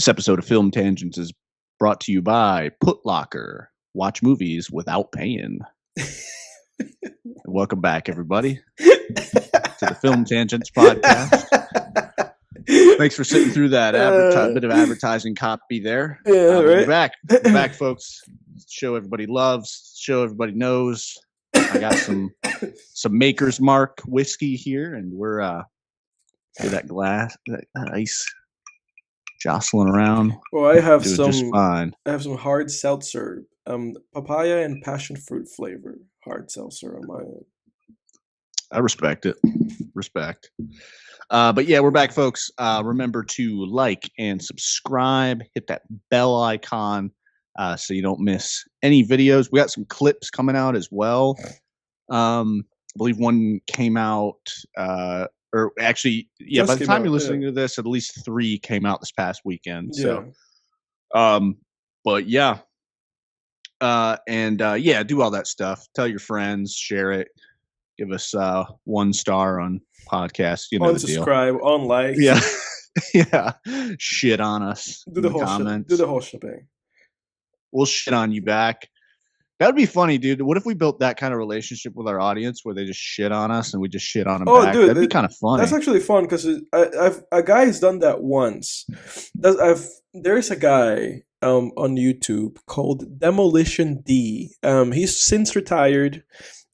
This episode of Film Tangents is brought to you by Putlocker. Watch movies without paying. Welcome back, everybody, to the Film Tangents podcast. Thanks for sitting through that bit of advertising copy there. Yeah, right. We're back. We're back, folks. Show everybody loves. Show everybody knows. I got some Maker's Mark whiskey here, and we're that glass, that ice jostling around. Well, I have just fine. I have some hard seltzer, papaya and passion fruit flavor hard seltzer on my end. I respect it. Respect. But yeah, we're back, folks. Remember to like and subscribe. Hit that bell icon so you don't miss any videos. We got some clips coming out as well. I believe one came out, or actually, yeah, by the time you're listening to this, at least 3 came out this past weekend. So, but yeah. Yeah, do all that stuff. Tell your friends, share it. Give us 1 star on podcast. You know the deal. Unsubscribe, unlike. Yeah, yeah. Shit on us. Do the whole shebang. We'll shit on you back. That would be funny, dude. What if we built that kind of relationship with our audience where they just shit on us and we just shit on them back? Dude, that'd be kind of funny. That's actually fun because a guy's done that once. There's a guy on YouTube called Demolition D. He's since retired.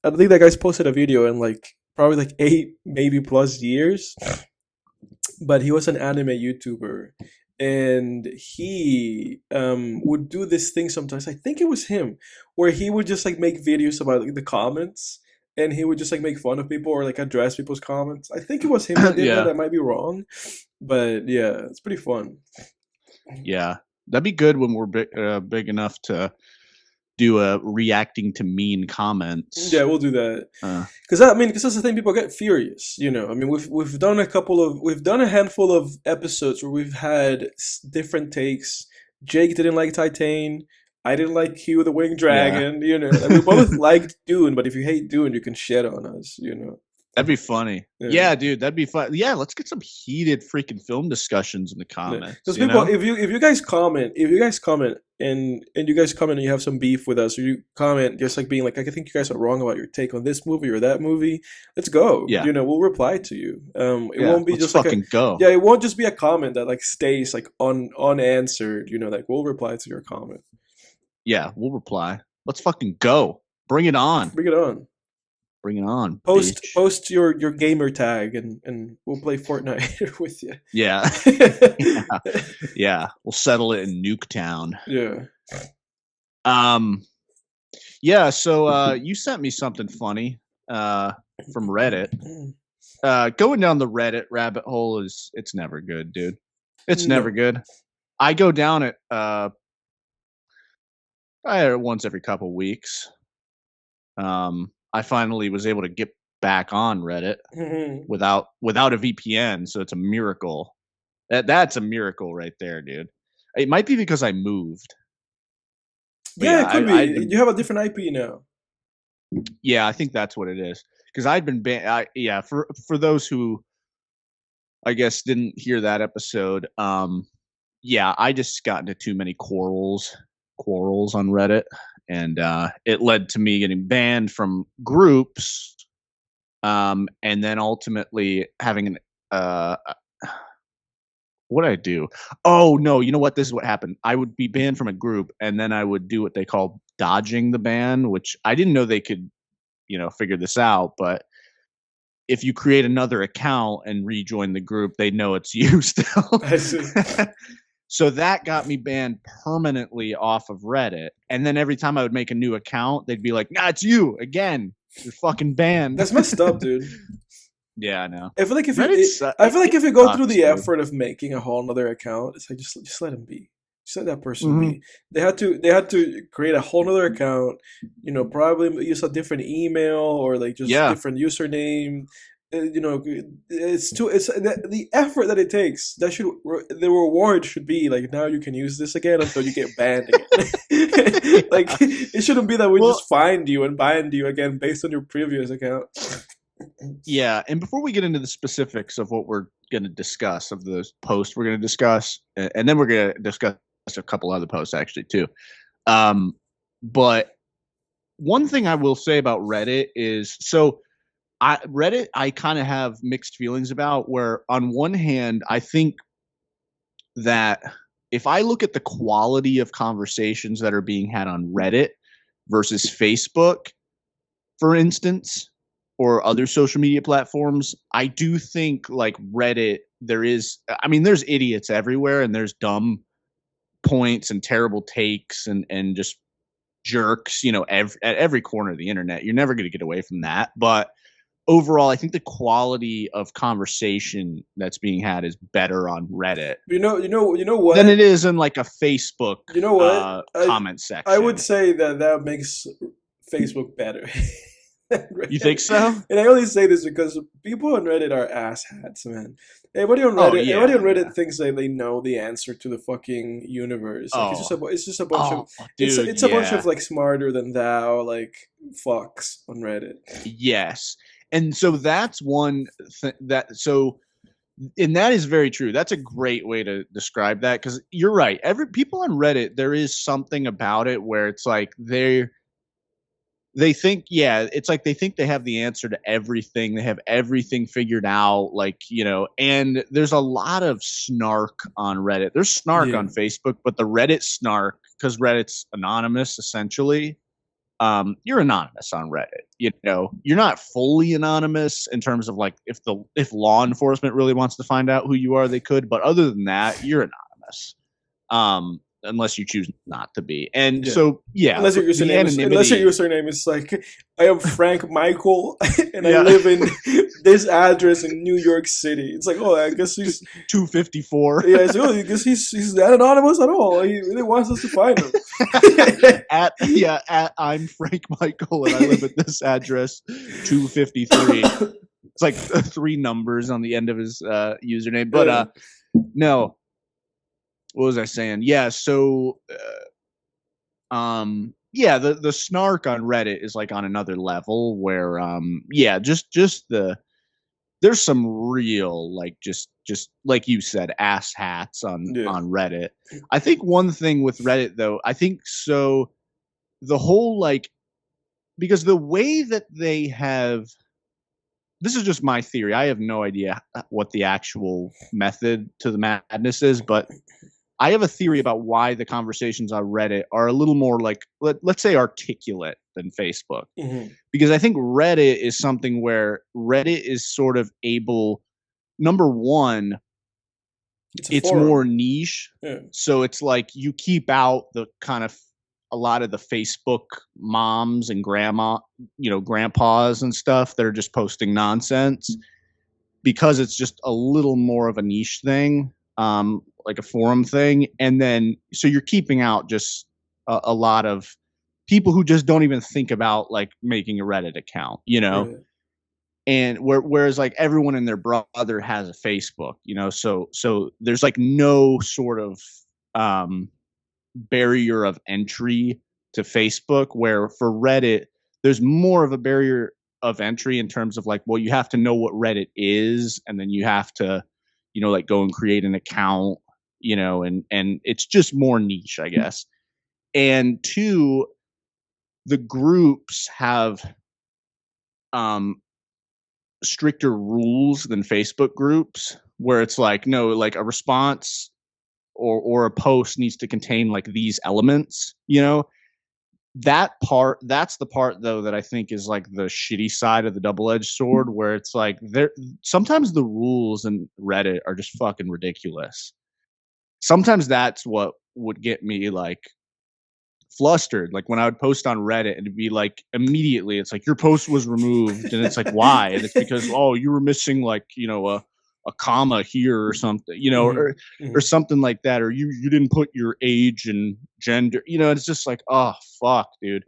I think that guy's posted a video in probably 8 maybe plus years. But he was an anime YouTuber. And he would do this thing sometimes. I think it was him, where he would just make videos about the comments, and he would just make fun of people or address people's comments. I think it was him that did that. I might be wrong, but yeah, it's pretty fun. Yeah, that'd be good when we're big enough to do a reacting to mean comments. Yeah, we'll do that. Because that's the thing. People get furious. We've done a handful of episodes where we've had different takes. Jake didn't like Titan. I didn't like Hugh the Winged Dragon. Yeah. We both liked Dune, but if you hate Dune, you can shit on us. That'd be funny. Yeah, dude, that'd be fun. Yeah, let's get some heated freaking film discussions in the comments. Because people, if you guys comment, and you guys comment and you have some beef with us, or you comment just being I think you guys are wrong about your take on this movie or that movie, let's go. Yeah. We'll reply to you. It won't be just fucking go. Yeah, it won't just be a comment that stays unanswered. We'll reply to your comment. Yeah, we'll reply. Let's fucking go. Bring it on. Bring it on. Bring it on. Post your gamer tag and we'll play Fortnite with you. Yeah. Yeah. We'll settle it in Nuketown. Yeah. Yeah, so you sent me something funny from Reddit. Going down the Reddit rabbit hole it's never good, dude. It's never good. I go down it once every couple weeks. I finally was able to get back on Reddit without a VPN, so it's a miracle. That's a miracle right there, dude. It might be because I moved. Yeah, it could be. You have a different IP now. Yeah, I think that's what it is. Because I'd been banned. For those who, I guess, didn't hear that episode. I just got into too many quarrels on Reddit. And it led to me getting banned from groups, and then ultimately having what did I do? Oh no! You know what? This is what happened. I would be banned from a group, and then I would do what they call dodging the ban, which I didn't know they could, figure this out. But if you create another account and rejoin the group, they know it's you still. I see. So that got me banned permanently off of Reddit. And then every time I would make a new account, they'd be like, nah, it's you again. You're fucking banned. That's messed up, dude. Yeah, I know. I feel like if you go through the effort of making a whole other account, it's just let him be. Just let that person be. They had to create a whole other account, probably use a different email or different username. It's the effort that it takes. The reward should be now you can use this again until you get banned again. It shouldn't be that we just find you and ban you again based on your previous account. Yeah, and before we get into the specifics of what we're going to discuss of the post we're going to discuss, and then we're going to discuss a couple other posts actually too. But one thing I will say about Reddit is Reddit I kind of have mixed feelings about. Where on one hand, I think that if I look at the quality of conversations that are being had on Reddit versus Facebook, for instance, or other social media platforms, I do think like Reddit, there's idiots everywhere and there's dumb points and terrible takes and just jerks, at every corner of the internet. You're never going to get away from that. But overall, I think the quality of conversation that's being had is better on Reddit You know what? than it is in like a Facebook You know what? comment section. I would say that makes Facebook better. You think so? And I only say this because people on Reddit are asshats, man. Everybody on Reddit, everybody on Reddit thinks that they know the answer to the fucking universe. Like it's just a bunch of dude, it's a bunch of like smarter than thou like fucks on Reddit. Yes, and so that's one and that is very true. That's a great way to describe that because you're right. People on Reddit, there is something about it where it's like they think, it's like they think they have the answer to everything. They have everything figured out, and there's a lot of snark on Reddit. There's snark on Facebook, but the Reddit snark, because Reddit's anonymous, essentially, you're anonymous on Reddit. You're not fully anonymous in terms of like if law enforcement really wants to find out who you are, they could. But other than that, you're anonymous. Unless you choose not to be. And unless your username is like, I am Frank Michael and I live in this address in New York City. It's like, oh, I guess he's 254. Yeah, it's I guess he's not anonymous at all. He really wants us to find him. at I'm Frank Michael and I live at this address 253. It's like 3 numbers on the end of his username. But no. What was I saying? Yeah, so the snark on Reddit is like on another level where there's some real like just like you said, ass hats on Reddit. I think one thing with Reddit though, I think so the whole because the way that they have, this is just my theory. I have no idea what the actual method to the madness is, but I have a theory about why the conversations on Reddit are a little more like, let's say, articulate than Facebook. Mm-hmm. Because I think Reddit is something where Reddit is sort of able, number one, it's more niche. Yeah. So it's like you keep out the kind of a lot of the Facebook moms and grandpas and stuff that are just posting nonsense because it's just a little more of a niche thing. Like a forum thing, and then so you're keeping out just a lot of people who just don't even think about like making a Reddit account, right. And whereas like everyone and their brother has a Facebook, so there's like no sort of barrier of entry to Facebook, where for Reddit there's more of a barrier of entry in terms of like, well, you have to know what Reddit is, and then you have to like go and create an account, and it's just more niche, I guess. And 2, the groups have stricter rules than Facebook groups, where it's like, no, like a response or a post needs to contain like these elements, that's the part though that I think is like the shitty side of the double-edged sword, where it's like sometimes the rules in Reddit are just fucking ridiculous. Sometimes that's what would get me like flustered, like when I would post on Reddit and it'd be like immediately it's like your post was removed, and it's like why? And it's because you were missing like a comma here or something, or something like that, or you didn't put your age and gender, it's just like, oh fuck, dude.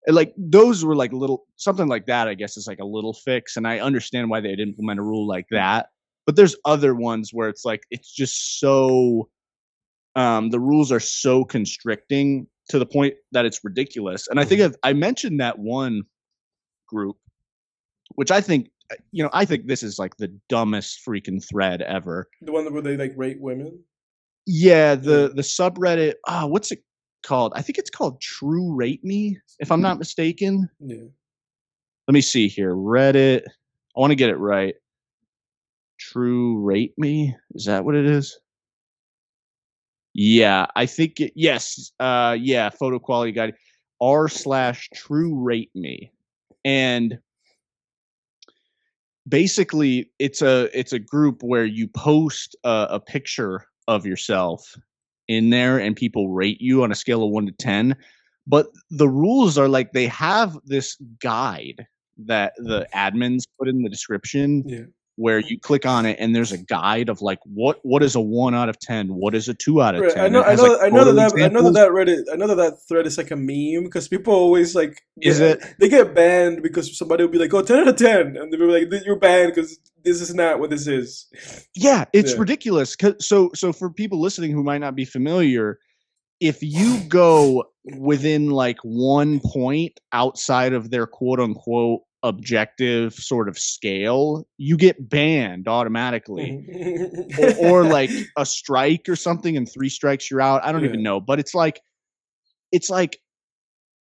And like those were like little something like that, I guess is like a little fix, and I understand why they'd implement a rule like that. But there's other ones where it's like it's just so the rules are so constricting to the point that it's ridiculous. And I think I mentioned that one group, which I think I think this is like the dumbest freaking thread ever. The one where they like rate women. Yeah, the subreddit. What's it called? I think it's called True Rate Me, if I'm not mistaken. Yeah. Let me see here. Reddit. I want to get it right. True Rate Me. Is that what it is? Yeah, I think yes. Yeah, photo quality guide r/true rate me, and basically it's a group where you post a picture of yourself in there and people rate you on a scale of 1 to 10. But the rules are like they have this guide that the admins put in the description, Yeah. where you click on it and there's a guide of like what is a 1 out of 10, what is a 2 out of Right. 10. I know It has, like, photo examples. that thread is like a meme because people always like Is it? they get banned because somebody will be like, "Oh, 10 out of 10," and they'll be like, "You're banned because this is not what this is." Yeah, it's Yeah. ridiculous. So for people listening who might not be familiar, if you go within like 1 point outside of their quote unquote objective sort of scale, you get banned automatically. Or like a strike or something, and 3 strikes you're out. I don't even know. But it's like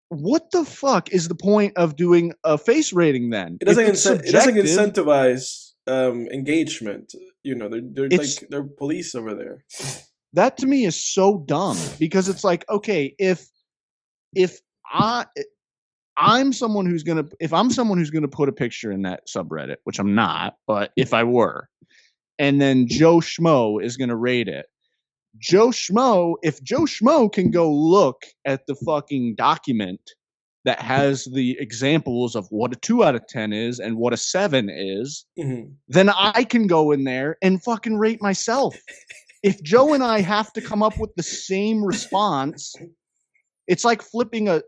what the fuck is the point of doing a face rating then? It doesn't incentivize engagement. They're police over there. That to me is so dumb, because it's like, okay, if I'm someone who's gonna put a picture in that subreddit, which I'm not, but if I were, and then Joe Schmo is gonna rate it, if Joe Schmo can go look at the fucking document that has the examples of what a 2 out of 10 is and what a 7 is, then I can go in there and fucking rate myself. If Joe and I have to come up with the same response, it's like flipping a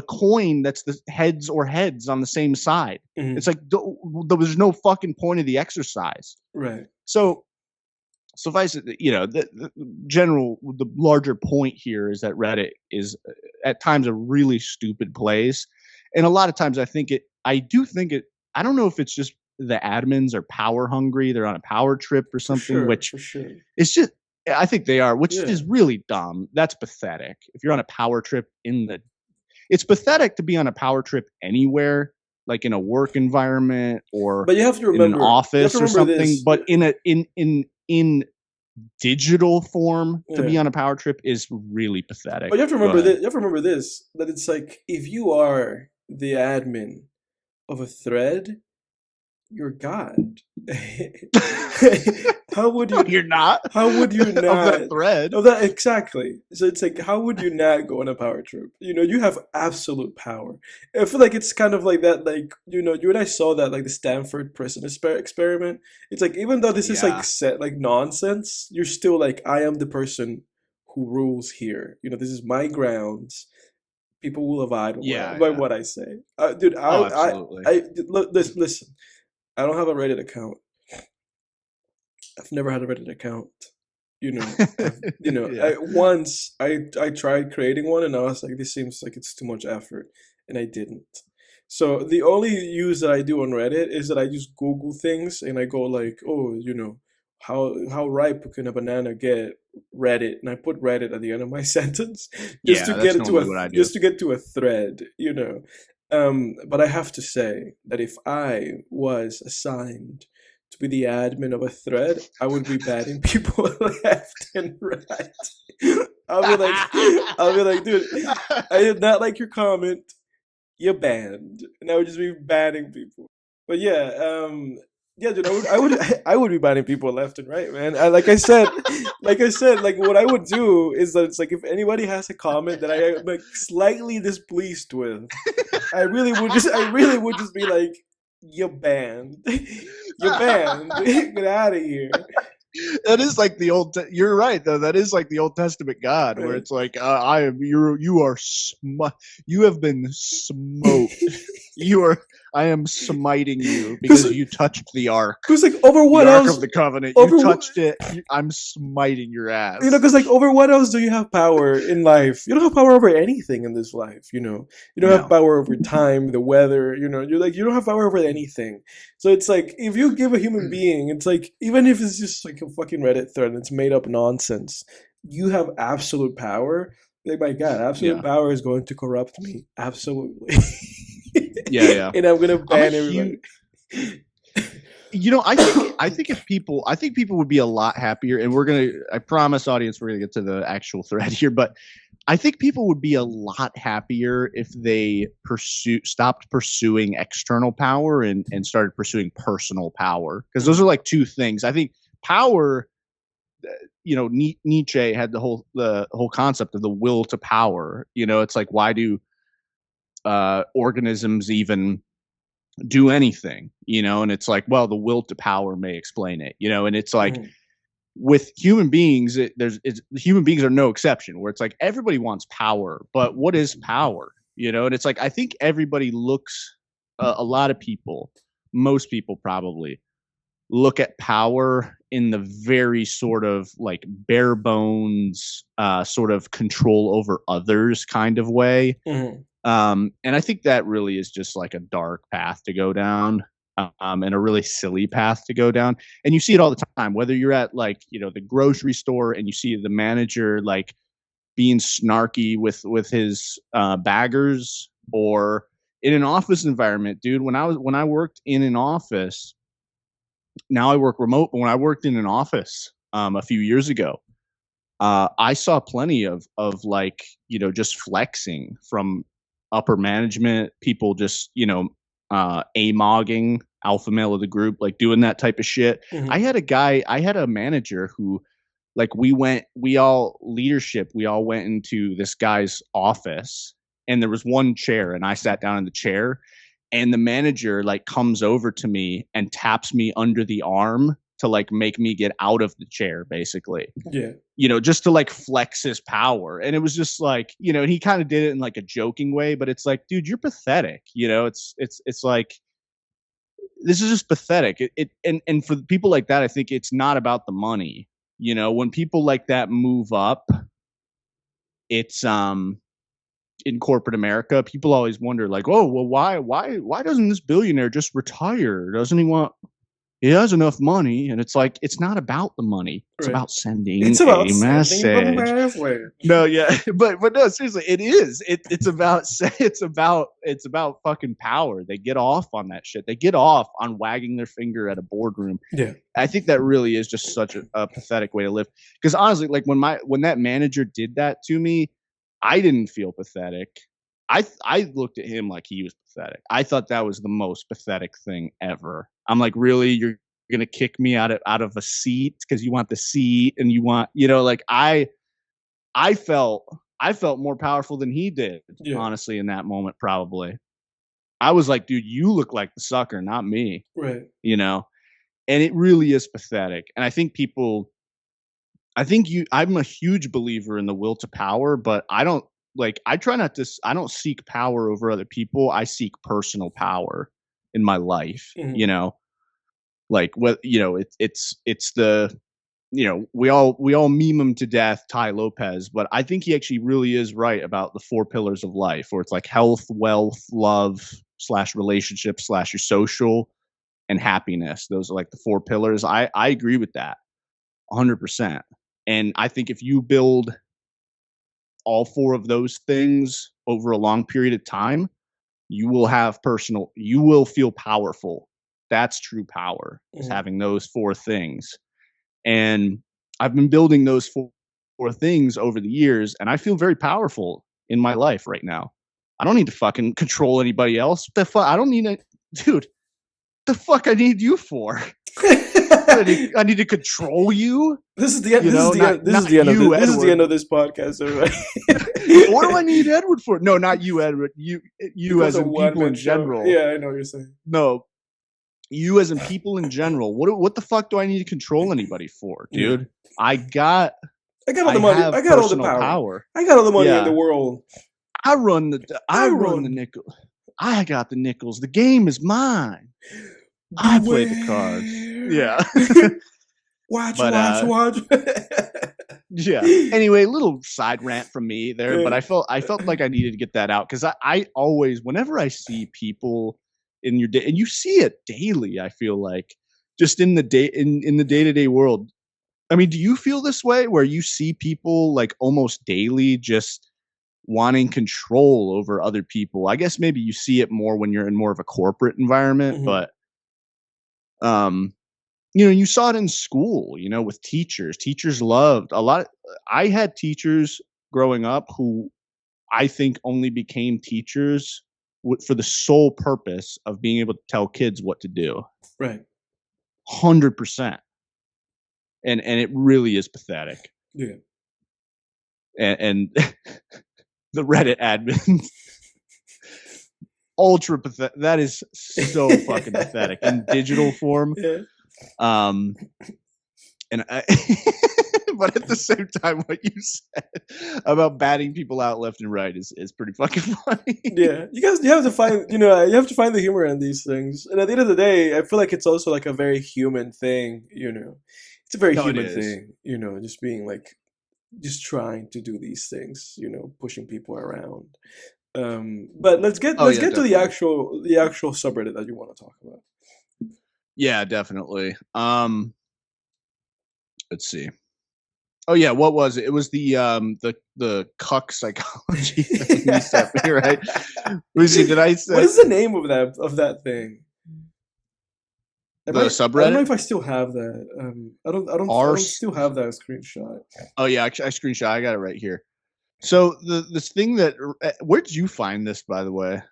coin that's the heads on the same side. It's like there's no fucking point of the exercise. Right. So suffice it, the larger point here is that Reddit is at times a really stupid place, and a lot of times I don't know if it's just the admins are power hungry, they're on a power trip or something, which it's just, I think they are, which is really dumb. That's pathetic. If you're on a power trip it's pathetic to be on a power trip anywhere, like in a work environment or but you have to remember, in an office or something. This. But in digital form, to be on a power trip is really pathetic. But you have to remember this. You have to remember this, that it's like if you are the admin of a thread, you're God. How would you? You're not. How would you not? Of that thread. Of that, exactly. So it's like, how would you not go on a power trip? You have absolute power. I feel like it's kind of like that. Like, you and I saw that, like the Stanford prison experiment. It's like, even though this is like set like nonsense, you're still like, I am the person who rules here. This is my grounds. People will abide by what I say. Dude, listen. I don't have a Reddit account. I've never had a Reddit account. Once I tried creating one and I was like, this seems like it's too much effort, and I didn't. So the only use that I do on Reddit is that I just Google things and I go like, oh, how ripe can a banana get? Reddit, and I put Reddit at the end of my sentence just to get to a thread, But I have to say that if I was assigned to be the admin of a thread, I would be banning people left and right. I'll be like, dude, I did not like your comment. You're banned, and I would just be banning people. But yeah, dude, I would be banning people left and right, man. Like I said, what I would do is that it's like, if anybody has a comment that I am like slightly displeased with, I really would just be like, you're banned. You're banned. Get out of here. That is like the old. You're right, though. That is like the Old Testament God, where it's like, I am. You are. You have been smote. You are. I am smiting you because you touched the ark. Because like over what the ark else? of the covenant. Over You touched it. I'm smiting your ass. because like over what else do you have power in life? You don't have power over anything in this life. You don't have power over time, the weather. You don't have power over anything. So it's like if you give a human being, it's like even if it's just like a fucking Reddit thread and it's made up nonsense, you have absolute power. Like my God, absolute power is going to corrupt me. Absolutely. Yeah. And I'm gonna ban everybody. I think people would be a lot happier, and I promise audience, we're gonna get to the actual thread here, but I think people would be a lot happier if they stopped pursuing external power and started pursuing personal power. Because those are like two things. I think power, Nietzsche had the whole concept of the will to power. It's like, why do organisms even do anything, and it's like, well, the will to power may explain it, and it's like with human beings, human beings are no exception, where it's like everybody wants power, but what is power, and it's like, I think everybody looks, a lot of people, most people probably look at power in the very sort of like bare bones, sort of control over others kind of way. And I think that really is just like a dark path to go down, and a really silly path to go down. And you see it all the time, whether you're at like, the grocery store and you see the manager like being snarky with his baggers, or in an office environment, dude. When I worked in an office, now I work remote, but when I worked in an office a few years ago, I saw plenty of like, just flexing from upper management, people just, amogging alpha male of the group, like doing that type of shit. I had a manager who, like, we all went into this guy's office, and there was one chair, and I sat down in the chair, and the manager like comes over to me and taps me under the arm to like make me get out of the chair, basically. Yeah. Just to like flex his power. And it was just like, and he kind of did it in like a joking way, but it's like, dude, you're pathetic. It's like, this is just pathetic. And for people like that, I think it's not about the money. When people like that move up, it's in corporate America, people always wonder like, oh, well, why doesn't this billionaire just retire? Doesn't he has enough money? And it's like, it's not about the money. It's about sending a message. No, yeah. But no, seriously, it is. It's about fucking power. They get off on that shit. They get off on wagging their finger at a boardroom. Yeah. I think that really is just such a pathetic way to live. Because honestly, like when that manager did that to me, I didn't feel pathetic. I looked at him like he was pathetic. I thought that was the most pathetic thing ever. I'm like, really? You're gonna kick me out of a seat because you want the seat, and you want, like, I felt more powerful than he did, honestly, in that moment. Probably. I was like, dude, you look like the sucker, not me. Right. And it really is pathetic. And I think I'm a huge believer in the will to power, but I don't seek power over other people. I seek personal power in my life, like what, it's the, we all meme him to death, Ty Lopez, but I think he actually really is right about the 4 pillars of life, where it's like health, wealth, love / relationship / your social, and happiness. Those are like the 4 pillars. I agree with that 100%. And I think if you build all 4 of those things over a long period of time, you will feel powerful. That's true power, is having those 4 things. And I've been building those 4 things over the years, and I feel very powerful in my life right now. I don't need to fucking control anybody else. What the fuck? I don't need it. Dude, the fuck I need you for? I need to control you. This is the end. This is the end of this podcast. What do I need Edward for? No, not you, Edward. You as in people in general. Yeah, I know what you're saying. No, you as in people in general, what the fuck do I need to control anybody for, dude? I got all the money. I got all the power. I got all the money in the world. I run the nickel. I got the nickels. The game is mine. I play the cards. Yeah. Watch. Yeah. Anyway, little side rant from me there, but I felt like I needed to get that out because I always, whenever I see people in your day, and you see it daily, I feel like just in the day-to-day world. I mean, do you feel this way where you see people like almost daily just wanting control over other people? I guess maybe you see it more when you're in more of a corporate environment, but you saw it in school, with teachers. Teachers loved a lot. I had teachers growing up who I think only became teachers for the sole purpose of being able to tell kids what to do. Right. 100%. And it really is pathetic. Yeah. And the Reddit admins, ultra pathetic. That is so fucking pathetic in digital form. Yeah. And but at the same time, what you said about batting people out left and right is pretty fucking funny. Yeah, you have to find you have to find the humor in these things, and at the end of the day, I feel like it's also like a very human thing. It's a very human thing. Just being like, just trying to do these things. Pushing people around. But let's get to the actual subreddit that you want to talk about. Yeah, definitely. Let's see. Oh yeah, what was it? It was the cuck psychology thing you sent me, right? Lucy, did I say? What is the name of that thing? Subreddit? I don't know if I still have that. I don't still have that screenshot. Oh yeah, I screenshot. I got it right here. So this thing that where did you find this, by the way?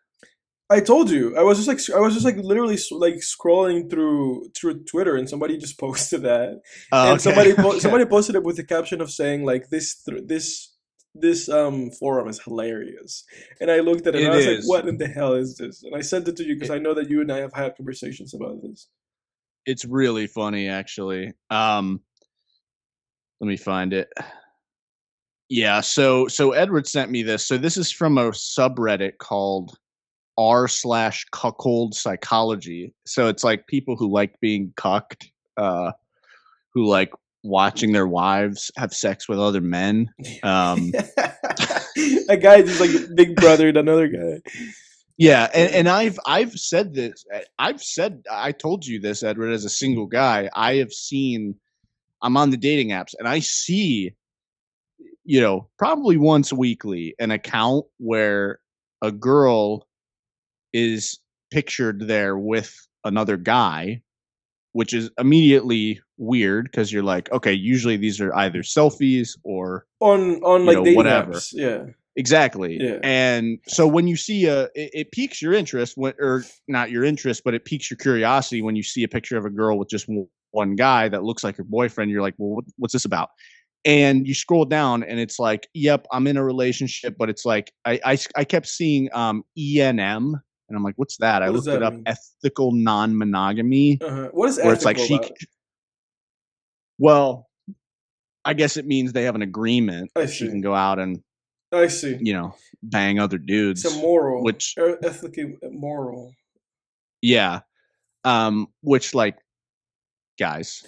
I told you. I was just like literally like scrolling through Twitter, and somebody just posted that, and okay. somebody posted it with the caption of saying like this forum is hilarious, and I looked at it and I was like, what in the hell is this? And I sent it to you because I know that you and I have had conversations about this. It's really funny, actually. Let me find it. Yeah, so Edward sent me this. So this is from a subreddit called r/cuckold psychology. So it's like people who like being cucked, who like watching their wives have sex with other men. A guy just like big brother to another guy. Yeah, and I've said this. I told you this, Edward, as a single guy. I'm on the dating apps, and I see, probably once weekly, an account where a girl is pictured there with another guy, which is immediately weird because you're like, okay, usually these are either selfies or on like dating whatever. Apps. Yeah, exactly. Yeah. And so when you see it piques your interest, or not your interest, but it piques your curiosity when you see a picture of a girl with just one guy that looks like her boyfriend. You're like, well, what's this about? And you scroll down and it's like, yep, I'm in a relationship, but it's like I kept seeing ENM. And I'm like, what's that? I looked it up. Mean? Ethical non-monogamy. What is ethical? Where it's like well, I guess it means they have an agreement that she can go out and I see. Bang other dudes. It's a moral, which ethically moral. Yeah, which like, guys,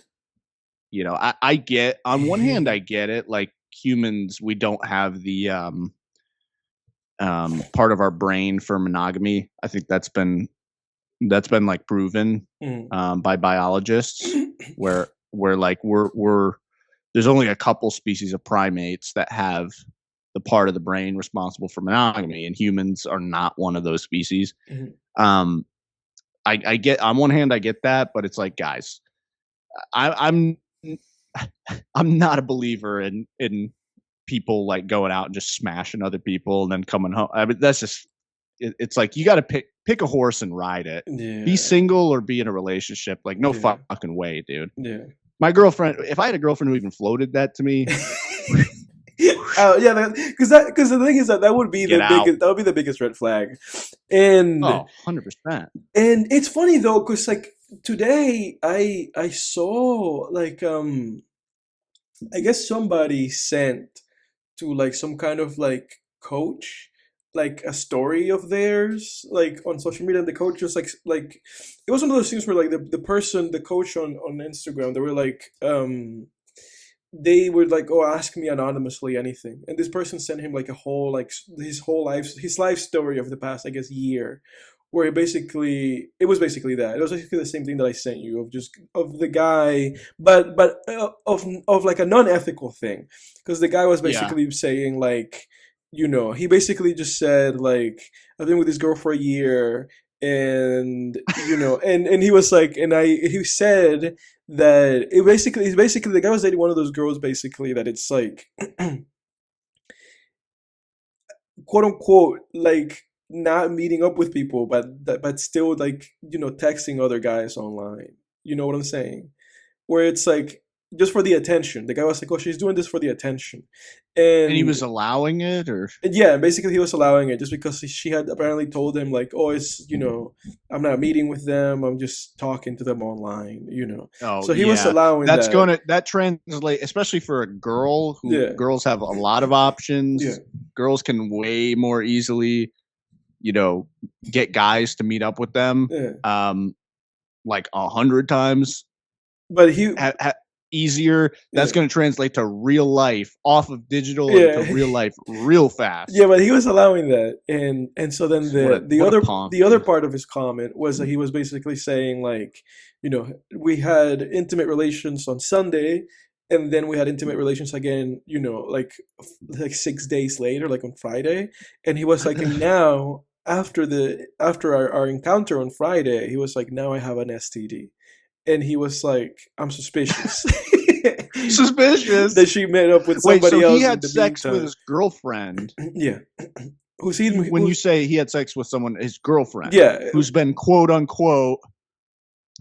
I get. On one hand, I get it. Like humans, we don't have the part of our brain for monogamy. I think that's been like proven by biologists, where like we're there's only a couple species of primates that have the part of the brain responsible for monogamy, and humans are not one of those species. I get, on one hand I get that, but it's like, guys, I'm not a believer in people like going out and just smashing other people and then coming home. I mean, that's just, it's like, you got to pick a horse and ride it. Yeah. Be single or be in a relationship. Like, no fucking way, dude. Yeah. My girlfriend, if I had a girlfriend who even floated that to me, Yeah, because the thing is that would be Get the out. biggest, that would be the biggest red flag. And Oh, 100%. it's funny though, because like today I saw like I guess somebody sent to like some kind of like coach like a story of theirs like on social media, and the coach just like it was one of those things where like the coach on Instagram, they were like they would like, oh, ask me anonymously anything, and this person sent him like a whole like his life story of the past, I guess, year, where it was basically that, it was basically the same thing that I sent you, of just of the guy, but of like a non-ethical thing, because the guy was Yeah. basically saying like, he basically just said like, I've been with this girl for a year, and and he was like, and he said that he's basically, the guy was dating one of those girls basically, that it's like quote unquote like not meeting up with people, but still like texting other guys online. You know what I'm saying? Where it's like just for the attention. The guy was like, "Oh, she's doing this for the attention," And he and was allowing it, or yeah, basically he was allowing it just because she had apparently told him like, "Oh, it's I'm not meeting with them. I'm just talking to them online." oh So he was yeah, allowing that. that translate, especially for a girl who Yeah, girls have a lot of yeah, options. Girls can way more easily, get guys to meet up with them, yeah. like 100 times But he, easier. That's yeah, going to translate to real life, off of digital into yeah. real life real fast. Yeah, but he was allowing that, and so then What a punk, the other dude. part of his comment was that he was basically saying like, we had intimate relations on Sunday, and then we had intimate relations again, like 6 days later, like on Friday, and he was like, and now after our encounter on Friday, he was like, now I have an STD, and he was like, I'm suspicious. Suspicious. That she met up with Wait, so somebody he else in had the sex with meantime. his girlfriend. Yeah. Who's he? When you say he had sex with someone, his girlfriend, Yeah, who's been quote unquote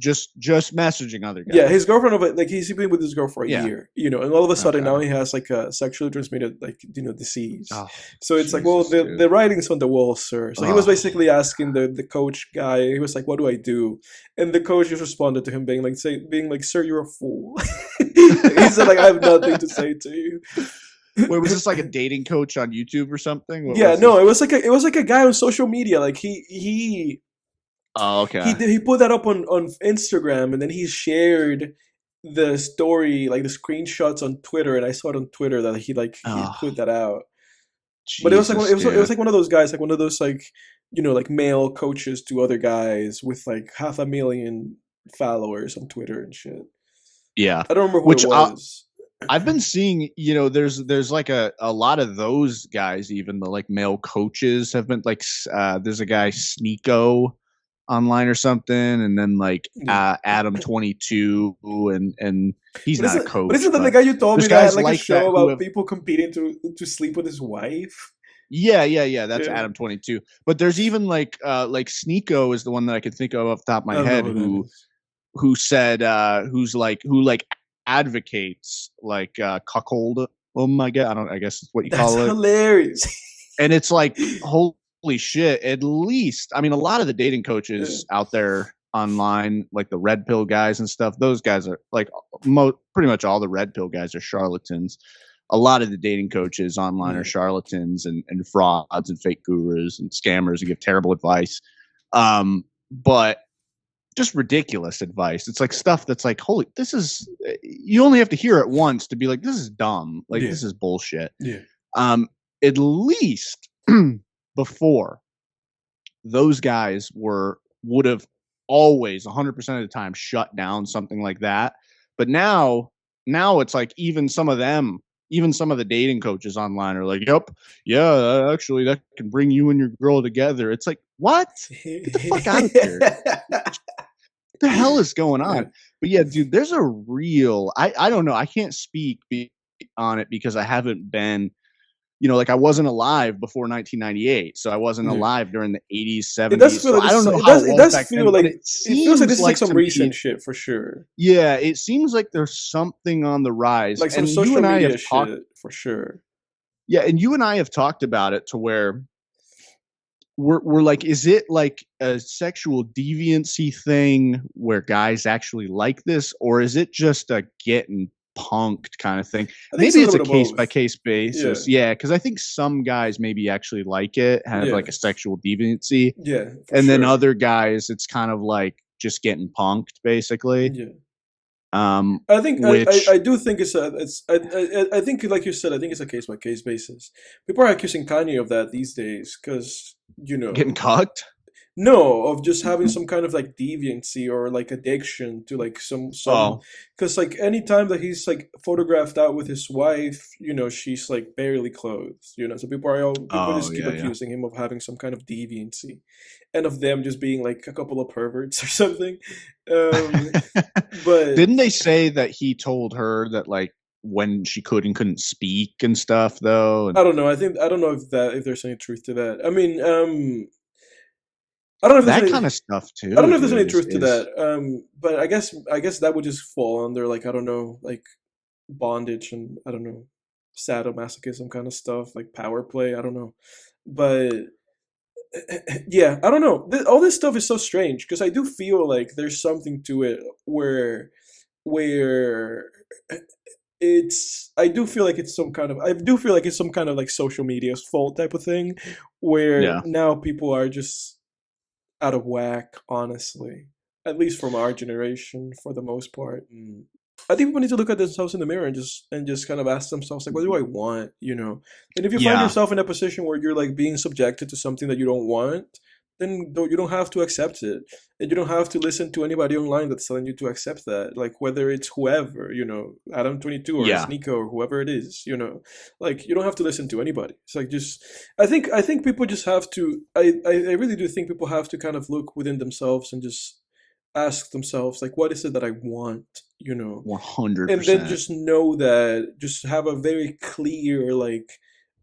just messaging other yeah. guys. His girlfriend of it, like he's been with his girl for a Yeah. year, and all of a sudden now Okay. he has like a sexually transmitted like disease. Oh, So it's like, well, Jesus, the dude. writing's on the wall, sir. So he was Oh. basically asking the coach guy. He was like, "What do I do?" And the coach just responded to him, being like, "Sir, you're a fool." He said, like, "I have nothing to say to you." Wait, was this like a dating coach on YouTube or something? What Yeah, was no, this? it was like a guy on social media. Like Oh, he okay. he put that up on Instagram, and then he shared the story, like the screenshots, on Twitter, and I saw it on Twitter that he Oh, put that out. But it was like Jesus, it was dude. like one of those guys, like one of those like like male coaches to other guys with like 500,000 followers on Twitter and shit. Yeah. I don't remember who it Which was. I've been seeing, there's like a lot of those guys, even the like male coaches have been like, there's a guy Sneeko online or something, and then like Yeah. Adam 22, and he's not a But coach, isn't that the but guy you told me there's that had guys like a like that show who about have, people competing to sleep with his wife? yeah, that's Yeah. Adam 22. But there's even like Sneeko is the one that I could think of off the top of I my don't know head, who that is. who said who like advocates like cuckold, I guess is what you That's call it. hilarious. And it's like, holy shit, at least, I mean, a lot of the dating Yeah. coaches out there online, like the red pill guys and stuff, those guys are like, pretty much all the red pill guys are charlatans. A lot of the dating coaches online Yeah. are charlatans and frauds and fake gurus and scammers who give terrible advice, but just ridiculous advice. It's like stuff that's like, holy, this is, you only have to hear it once to be like, this is dumb, like Yeah. this is bullshit. Yeah. At least before, those guys would have always 100% of the time shut down something like that. But now it's like, even some of the dating coaches online are like, yep, yeah, actually that can bring you and your girl together. It's like, what? Get the fuck out of here. What the hell is going on? Yeah. But yeah, dude, there's a real, I don't know, I can't speak on it because I haven't been, like I wasn't alive before 1998, so I wasn't Yeah. alive during the 80s, It does 70s. feel So like I don't this. know It how does. it It was does back feel then, like but it it feels like seems this is like like some to me, recent shit for sure. yeah, it seems like there's something on the rise. Like some And you social and I media have talked, shit for sure. Yeah, and you and I have talked about it to where we're like, is it like a sexual deviancy thing where guys actually like this, or is it just a getting punked kind of thing? I think it's a Maybe it's little a bit of case by both. case Yeah, basis. Yeah, because I think some guys maybe actually like it, have yeah, like a sexual deviancy, yeah, for and then sure. other guys, it's kind of like just getting punked, basically. Yeah. Um, I think which I do think it's I think like you said, I think it's a case by case basis. People are accusing Kanye of that these days because getting cucked. no, of just having some kind of like deviancy or like addiction to like some Oh, because like anytime that he's like photographed out with his wife, she's like barely clothed, so people oh just keep yeah, yeah. accusing him of having some kind of deviancy and of them just being like a couple of perverts or something. Um, but Didn't they say that he told her that like when she could and couldn't speak and stuff though? And I don't know. I don't know if there's any truth to that. I mean, I don't know if there's that any kind of stuff I don't too, know if there's any dude, truth to is that. But I guess that would just fall under like I don't know, like bondage and I don't know, sadomasochism kind of stuff, like power play. I don't know, but yeah, I don't know. All this stuff is so strange because I do feel like there's something to it where it's I do feel like it's some kind of I do feel like it's some kind of like social media's fault type of thing where yeah. now people are just out of whack, honestly. At least from our generation, for the most part. I think people need to look at themselves in the mirror and just kind of ask themselves like, what do I want? And if you find Yeah. yourself in a position where you're like being subjected to something that you don't want, then you don't have to accept it, and you don't have to listen to anybody online that's telling you to accept that. Like whether it's whoever, Adam 22 or Yeah. Sneeko or whoever it is, like you don't have to listen to anybody. It's like just I think people just have to. I really do think people have to kind of look within themselves and just ask themselves like what is it that I want, and then 100%. just know that just have a very clear like